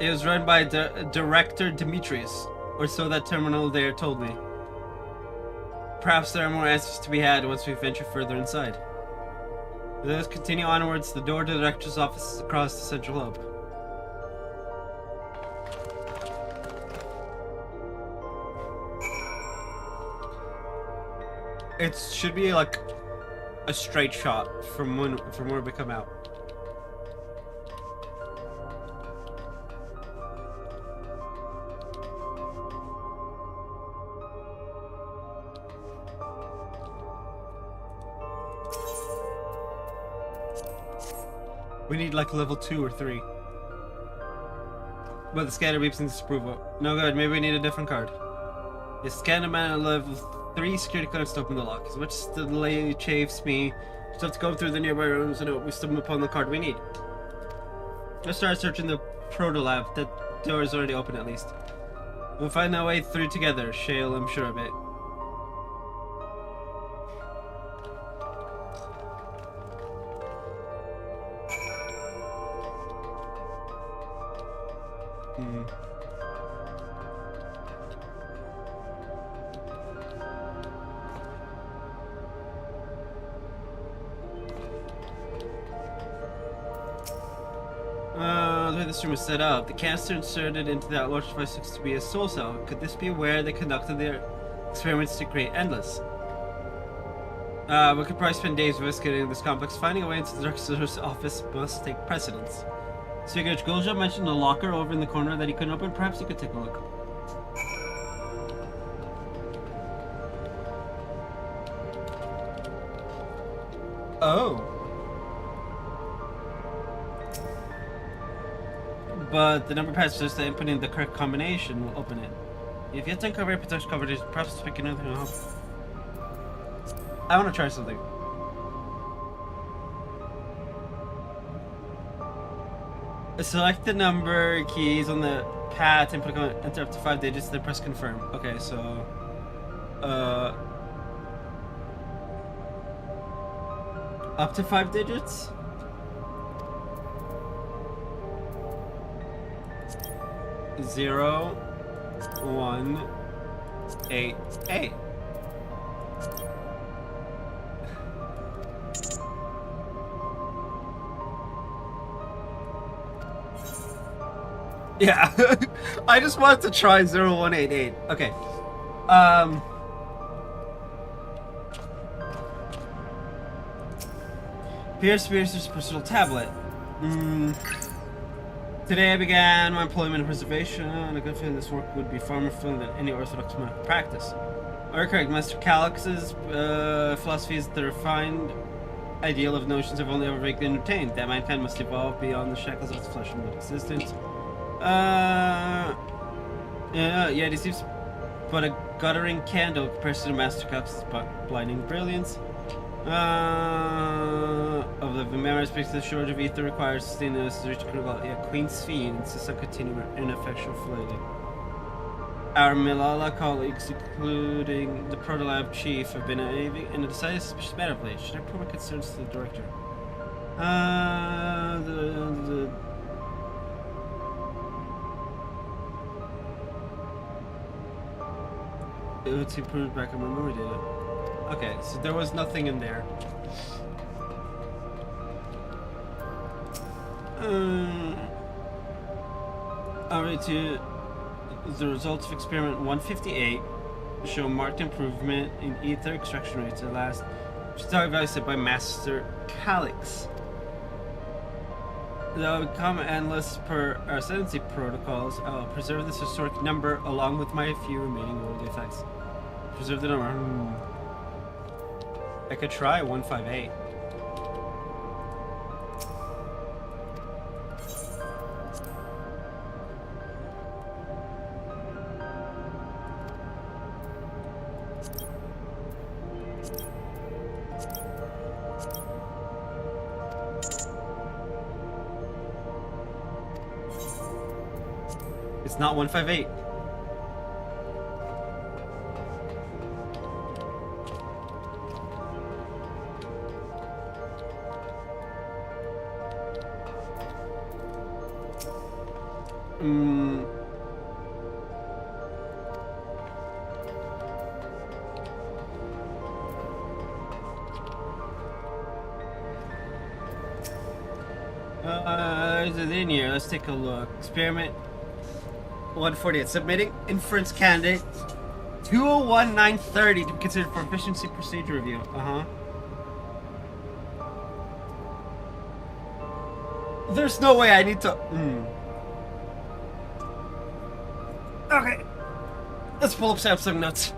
It was run by Director Demetrius, or so that terminal there told me. Perhaps there are more answers to be had once we venture further inside. Let us continue onwards. The door to the director's office is across the central hub. It should be like a straight shot from where we come out. We need like level 2 or 3. But the scanner beeps in disapproval. No good, maybe we need a different card. The scanner man at level 3 security clearance to open the lock. As much as the delay chafes me, we still have to go through the nearby rooms and we stumble upon the card we need. Let's start searching the proto lab. That door is already open at least. We'll find our way through together, Shale, I'm sure of it. The way this room is set up, the canister inserted into that large device looks to be a soul cell. Could this be where they conducted their experiments to create Endless? We could probably spend days investigating this complex. Finding a way into the director's office must take precedence. Speaking of which, Gulja mentioned a locker over in the corner that he couldn't open. Perhaps you could take a look. but the number pad suggests that inputting the correct combination will open it. If you have to uncover your protection coverage, perhaps picking anything will help. I want to try something. Select the number keys on the pad and enter up to 5 digits, then press confirm. Okay, so up to 5 digits? Zero, 1, 8, 8. Yeah, I just wanted to try 0188. Okay. Pierce's personal tablet. Today I began my employment in preservation, and I got a feeling this work would be far more fulfilling than any orthodox practice. Are correct, Master Calix's philosophy is the refined ideal of notions I've only ever vaguely entertained, that mankind must evolve beyond the shackles of its flesh and blood existence. Yeah, it seems but a guttering candle compared to Master Calix's blinding brilliance. Of living memories, because the shortage of ether requires sustaining us to reach Queen's Fiend insists on continuing ineffectual flailing. Our Milala colleagues, including the Protolab chief, have been in a decided suspicious matter of late. Should I report my concerns to the director? It would seem put back on my memory data. Okay, so there was nothing in there. Alright, to the results of experiment 158 show marked improvement in ether extraction rates at last, which is evaluated by Master Calix. Though become endless per our ascendancy protocols, I'll preserve this historic number along with my few remaining world effects. Preserve the number. I could try 158. It's not 158. Is it in here? Let's take a look. Experiment 148. Submitting inference candidate 201930 to be considered for efficiency procedure review. There's no way I need to. Okay. Let's pull up Samsung notes.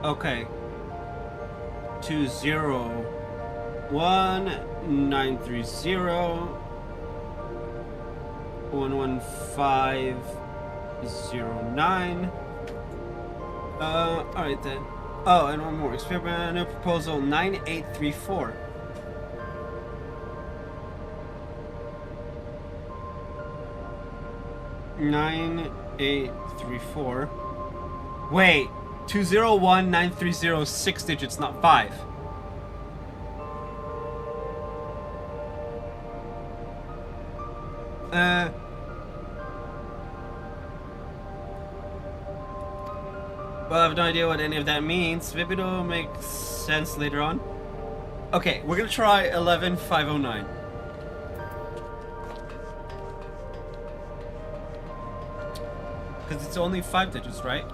Okay. 201-930-11509. Alright then. Oh, and one more. Experimental proposal 9834. 9834. Wait. 201930, 6 digits, not 5. Well, I have no idea what any of that means. Maybe it'll make sense later on. Okay, we're gonna try 11509. Because it's only 5 digits, right?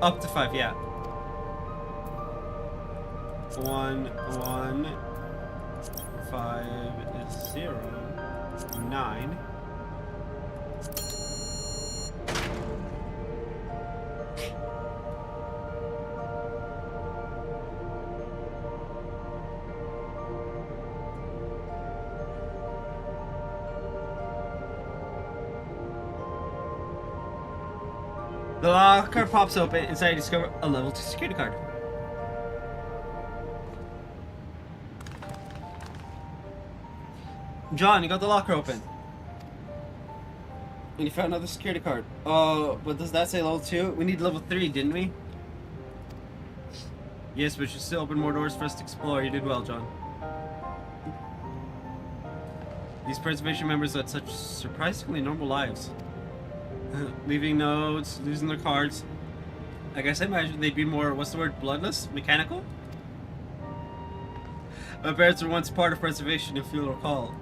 Up to 5, yeah. 1 1 5 0 9. The locker pops open. Inside, you discover a level 2 security card. John, you got the locker open. And you found another security card. Oh, but does that say level 2? We need level 3, didn't we? Yes, but you still open more doors for us to explore. You did well, John. These preservation members led such surprisingly normal lives. Leaving notes, losing their cards. I guess I imagine they'd be more, what's the word, bloodless? Mechanical? My parents were once part of preservation, if you'll recall.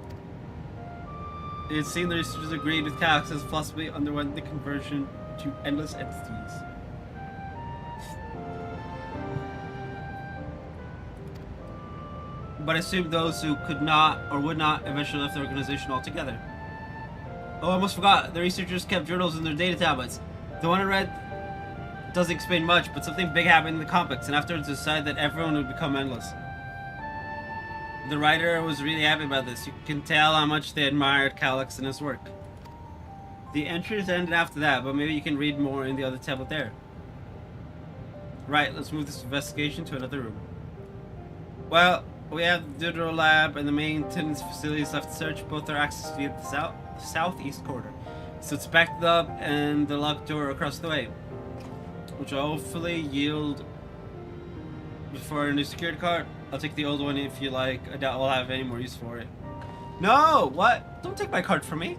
It seemed the researchers agreed with Cax as philosophy underwent the conversion to endless entities. But I assumed those who could not or would not eventually left the organization altogether. Oh, I almost forgot. The researchers kept journals in their data tablets. The one I read doesn't explain much, but something big happened in the complex, and afterwards decided that everyone would become endless. The writer was really happy about this. You can tell how much they admired Calyx and his work. The entries ended after that, but maybe you can read more in the other tablet there. Right, let's move this investigation to another room. Well, we have the Dawntrail lab and the maintenance facilities left to search. Both are accessed via the southeast corridor. So it's backed up and the locked door across the way, which will hopefully yield before a new security card. I'll take the old one if you like. I doubt I'll have any more use for it. No! What? Don't take my card from me.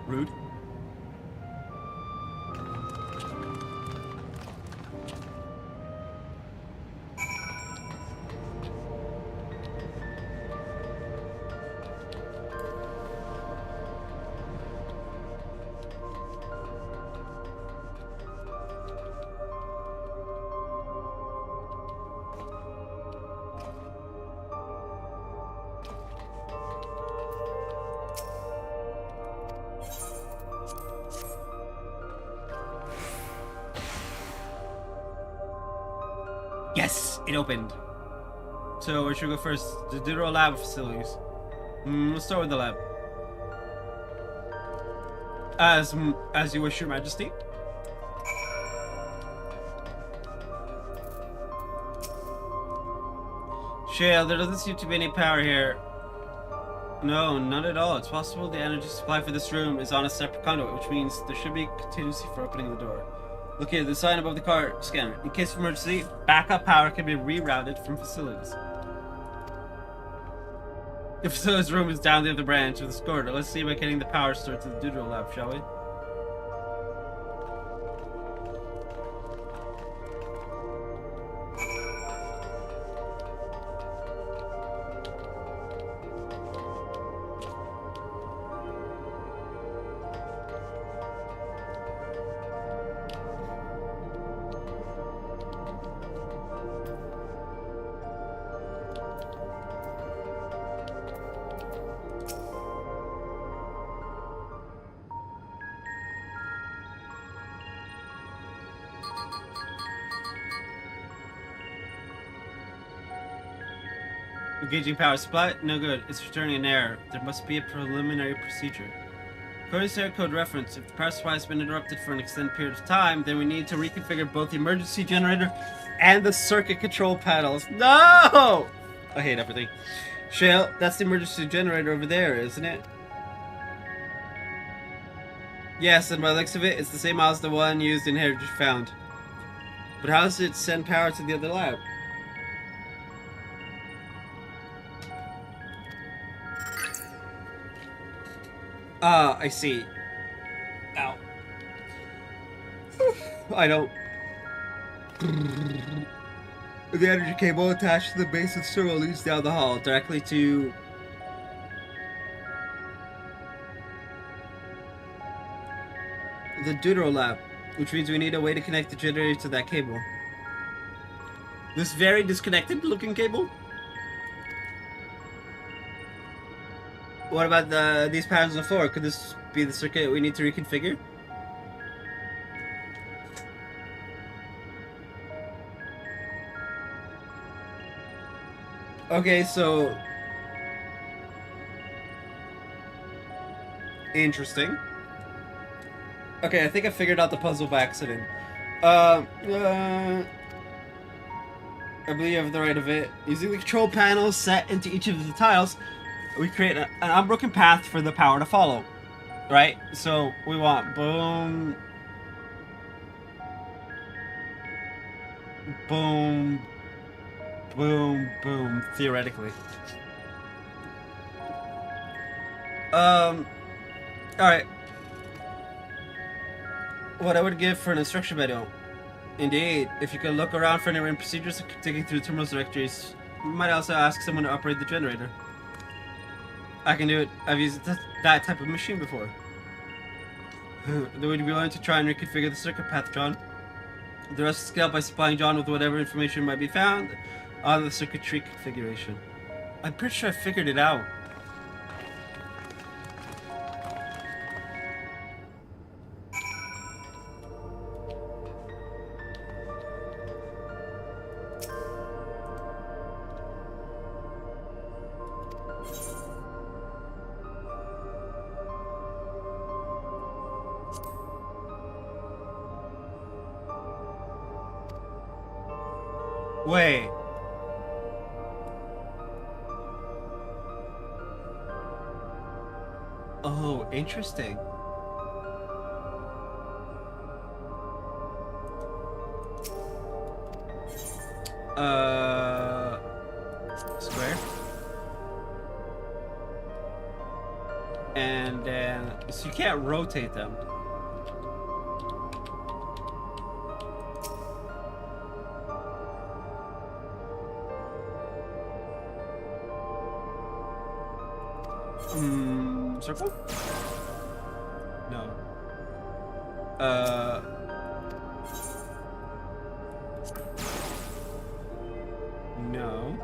Rude. Yes, it opened. So where should we go first? The Dawntrail lab facilities. Let's start with the lab. As you wish, Your Majesty. Shale, there doesn't seem to be any power here. No, not at all. It's possible the energy supply for this room is on a separate conduit, which means there should be contingency for opening the door. Look here, the sign above the car scanner. In case of emergency, backup power can be rerouted from facilities. The facilities room is down the other branch of this corridor. Let's see about getting the power stored to the Dawntrail lab, shall we? Engaging power supply? No good. It's returning an error. There must be a preliminary procedure. According to our code reference, if the power supply has been interrupted for an extended period of time, then we need to reconfigure both the emergency generator and the circuit control panels. No! I hate everything. Shale, that's the emergency generator over there, isn't it? Yes, and by the looks of it, it's the same as the one used in Heritage Found. But how does it send power to the other lab? Ah, I see. Ow. I don't... The energy cable attached to the base of the servo leads down the hall, directly to... the Deutero lab, which means we need a way to connect the generator to that cable. This very disconnected looking cable? What about these patterns on the floor? Could this be the circuit we need to reconfigure? Okay, so... interesting. Okay, I think I figured out the puzzle by accident. I believe you have the right of it. Using the control panels set into each of the tiles, we create an unbroken path for the power to follow. Right? So, we want boom... boom... boom, boom, theoretically. Alright. What I would give for an instruction manual. Indeed, if you could look around for any written procedures digging through the terminals directories, you might also ask someone to operate the generator. I can do it. I've used that type of machine before. Though would you be willing to try and reconfigure the circuit path, John? The rest is scaled by supplying John with whatever information might be found on the circuitry configuration. I'm pretty sure I figured it out. Wait. Oh, interesting. Square. And then, so you can't rotate them. Circle? No. No.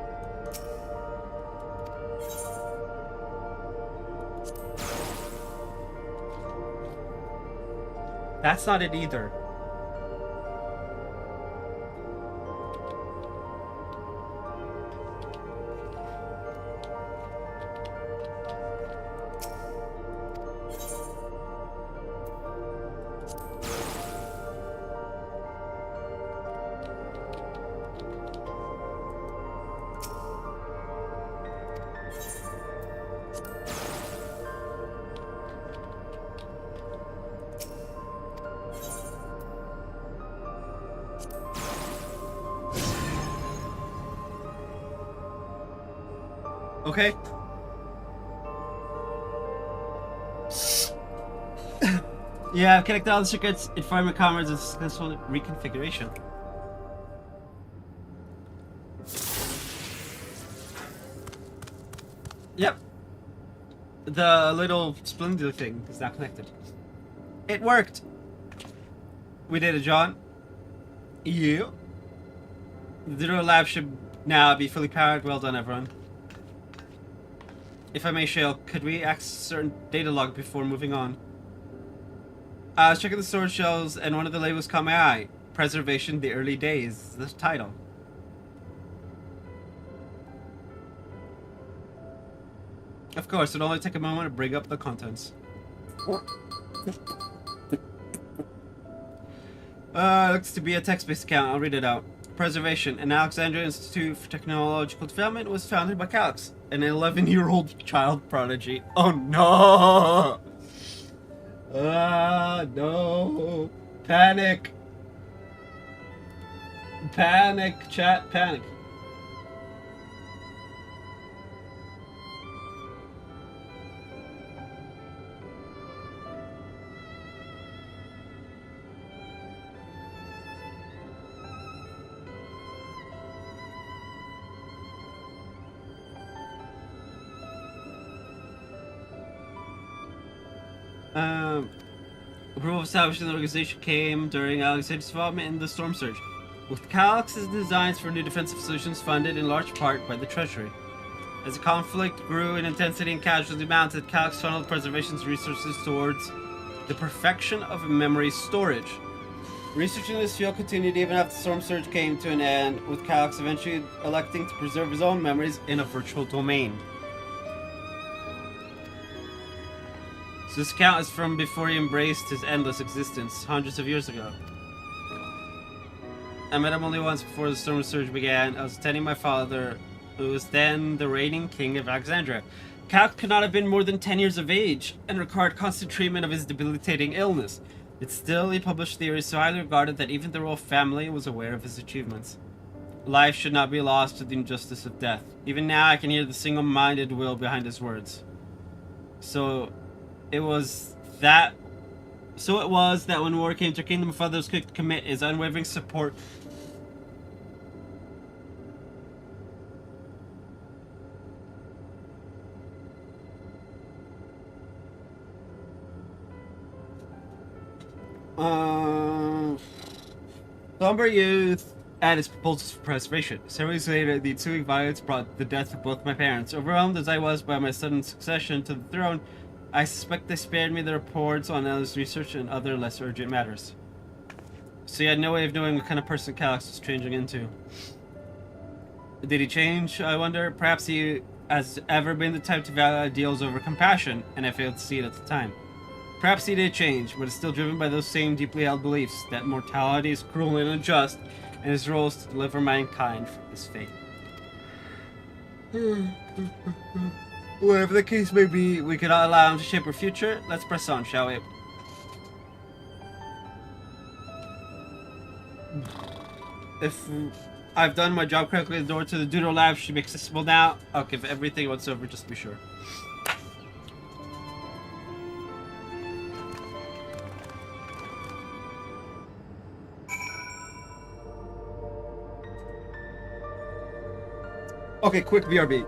That's not it either. Okay. Yeah, I've connected all the circuits. Informing comrades of successful reconfiguration. Yep. The little splinter thing is now connected. It worked. We did it, John. You. The Deutero lab should now be fully powered. Well done, everyone. If I may, Shale, could we access a certain data log before moving on? I was checking the storage shelves, and one of the labels caught my eye. Preservation, the early days. The title. Of course, it'll only take a moment to bring up the contents. Looks to be a text-based account. I'll read it out. Preservation, an Alexandria Institute for Technological Development, was founded by Calix. An 11-year-old child prodigy. Oh no! No! Panic! Panic, chat, panic. Approval of establishing the organization came during Alexander's involvement in the Storm Surge, with Calyx's designs for new defensive solutions funded in large part by the Treasury. As the conflict grew in intensity and casualty mounted, Calyx funneled preservation's resources towards the perfection of memory storage. Research in this field continued even after the Storm Surge came to an end, with Calyx eventually electing to preserve his own memories in a virtual domain. So this account is from before he embraced his endless existence, hundreds of years ago. I met him only once before the Storm Surge began. I was attending my father, who was then the reigning king of Alexandria. Calyx could not have been more than 10 years of age, and required constant treatment of his debilitating illness. Yet still, he published theories so highly regarded that even the royal family was aware of his achievements. Life should not be lost to the injustice of death. Even now, I can hear the single-minded will behind his words. So it was that when war came to Kingdom, my father was quick to commit his unwavering support Somber youth and his proposals for preservation. Several years later, the ensuing violence brought the death of both my parents. Overwhelmed as I was by my sudden succession to the throne, I suspect they spared me the reports on Ella's research and other less urgent matters. So he had no way of knowing what kind of person Calyx was changing into. Did he change, I wonder? Perhaps he has ever been the type to value ideals over compassion, and I failed to see it at the time. Perhaps he did change, but is still driven by those same deeply held beliefs that mortality is cruel and unjust, and his role is to deliver mankind from this fate. Whatever the case may be, we cannot allow him to shape our future. Let's press on, shall we? If I've done my job correctly, the door to the Doodle Lab should be accessible now. I'll give everything whatsoever just to be sure. Okay, quick BRB.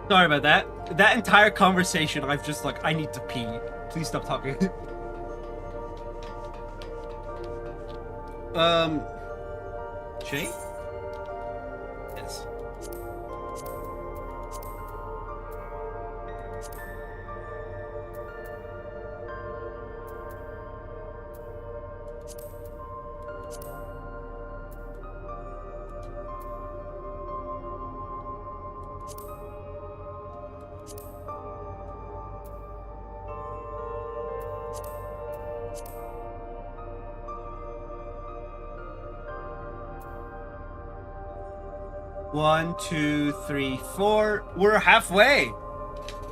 Sorry about that. That entire conversation, I've just like, I need to pee. Please stop talking. Jay? Yes. One, 2, 3, 4. We're halfway.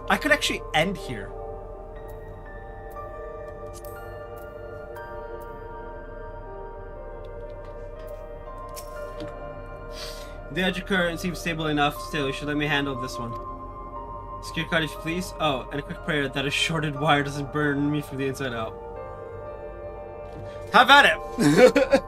I could actually end here. The edge current seems stable enough. Still, you should let me handle this one. Secure card if you please. Oh, and a quick prayer that a shorted wire doesn't burn me from the inside out. Have at it!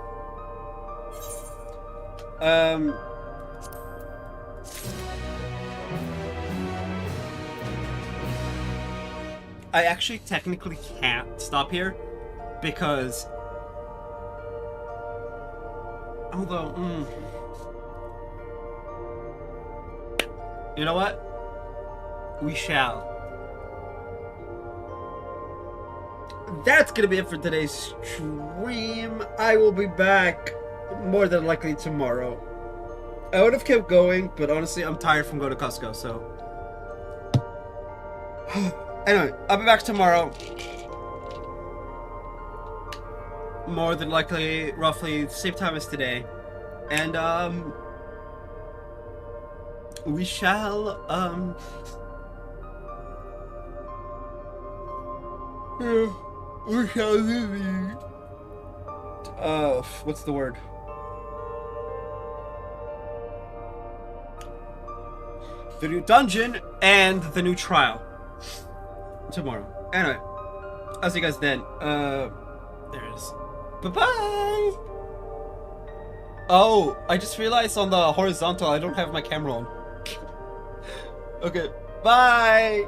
I actually technically can't stop here because, although, you know what? We shall. That's gonna be it for today's stream. I will be back more than likely tomorrow. I would have kept going, but honestly, I'm tired from going to Costco, so. Anyway, I'll be back tomorrow. More than likely, roughly the same time as today. And, we shall, we shall do the, what's the word? The new dungeon and the new trial tomorrow. Anyway, I'll see you guys then. There it is. Bye-bye! Oh, I just realized on the horizontal I don't have my camera on. Okay, bye!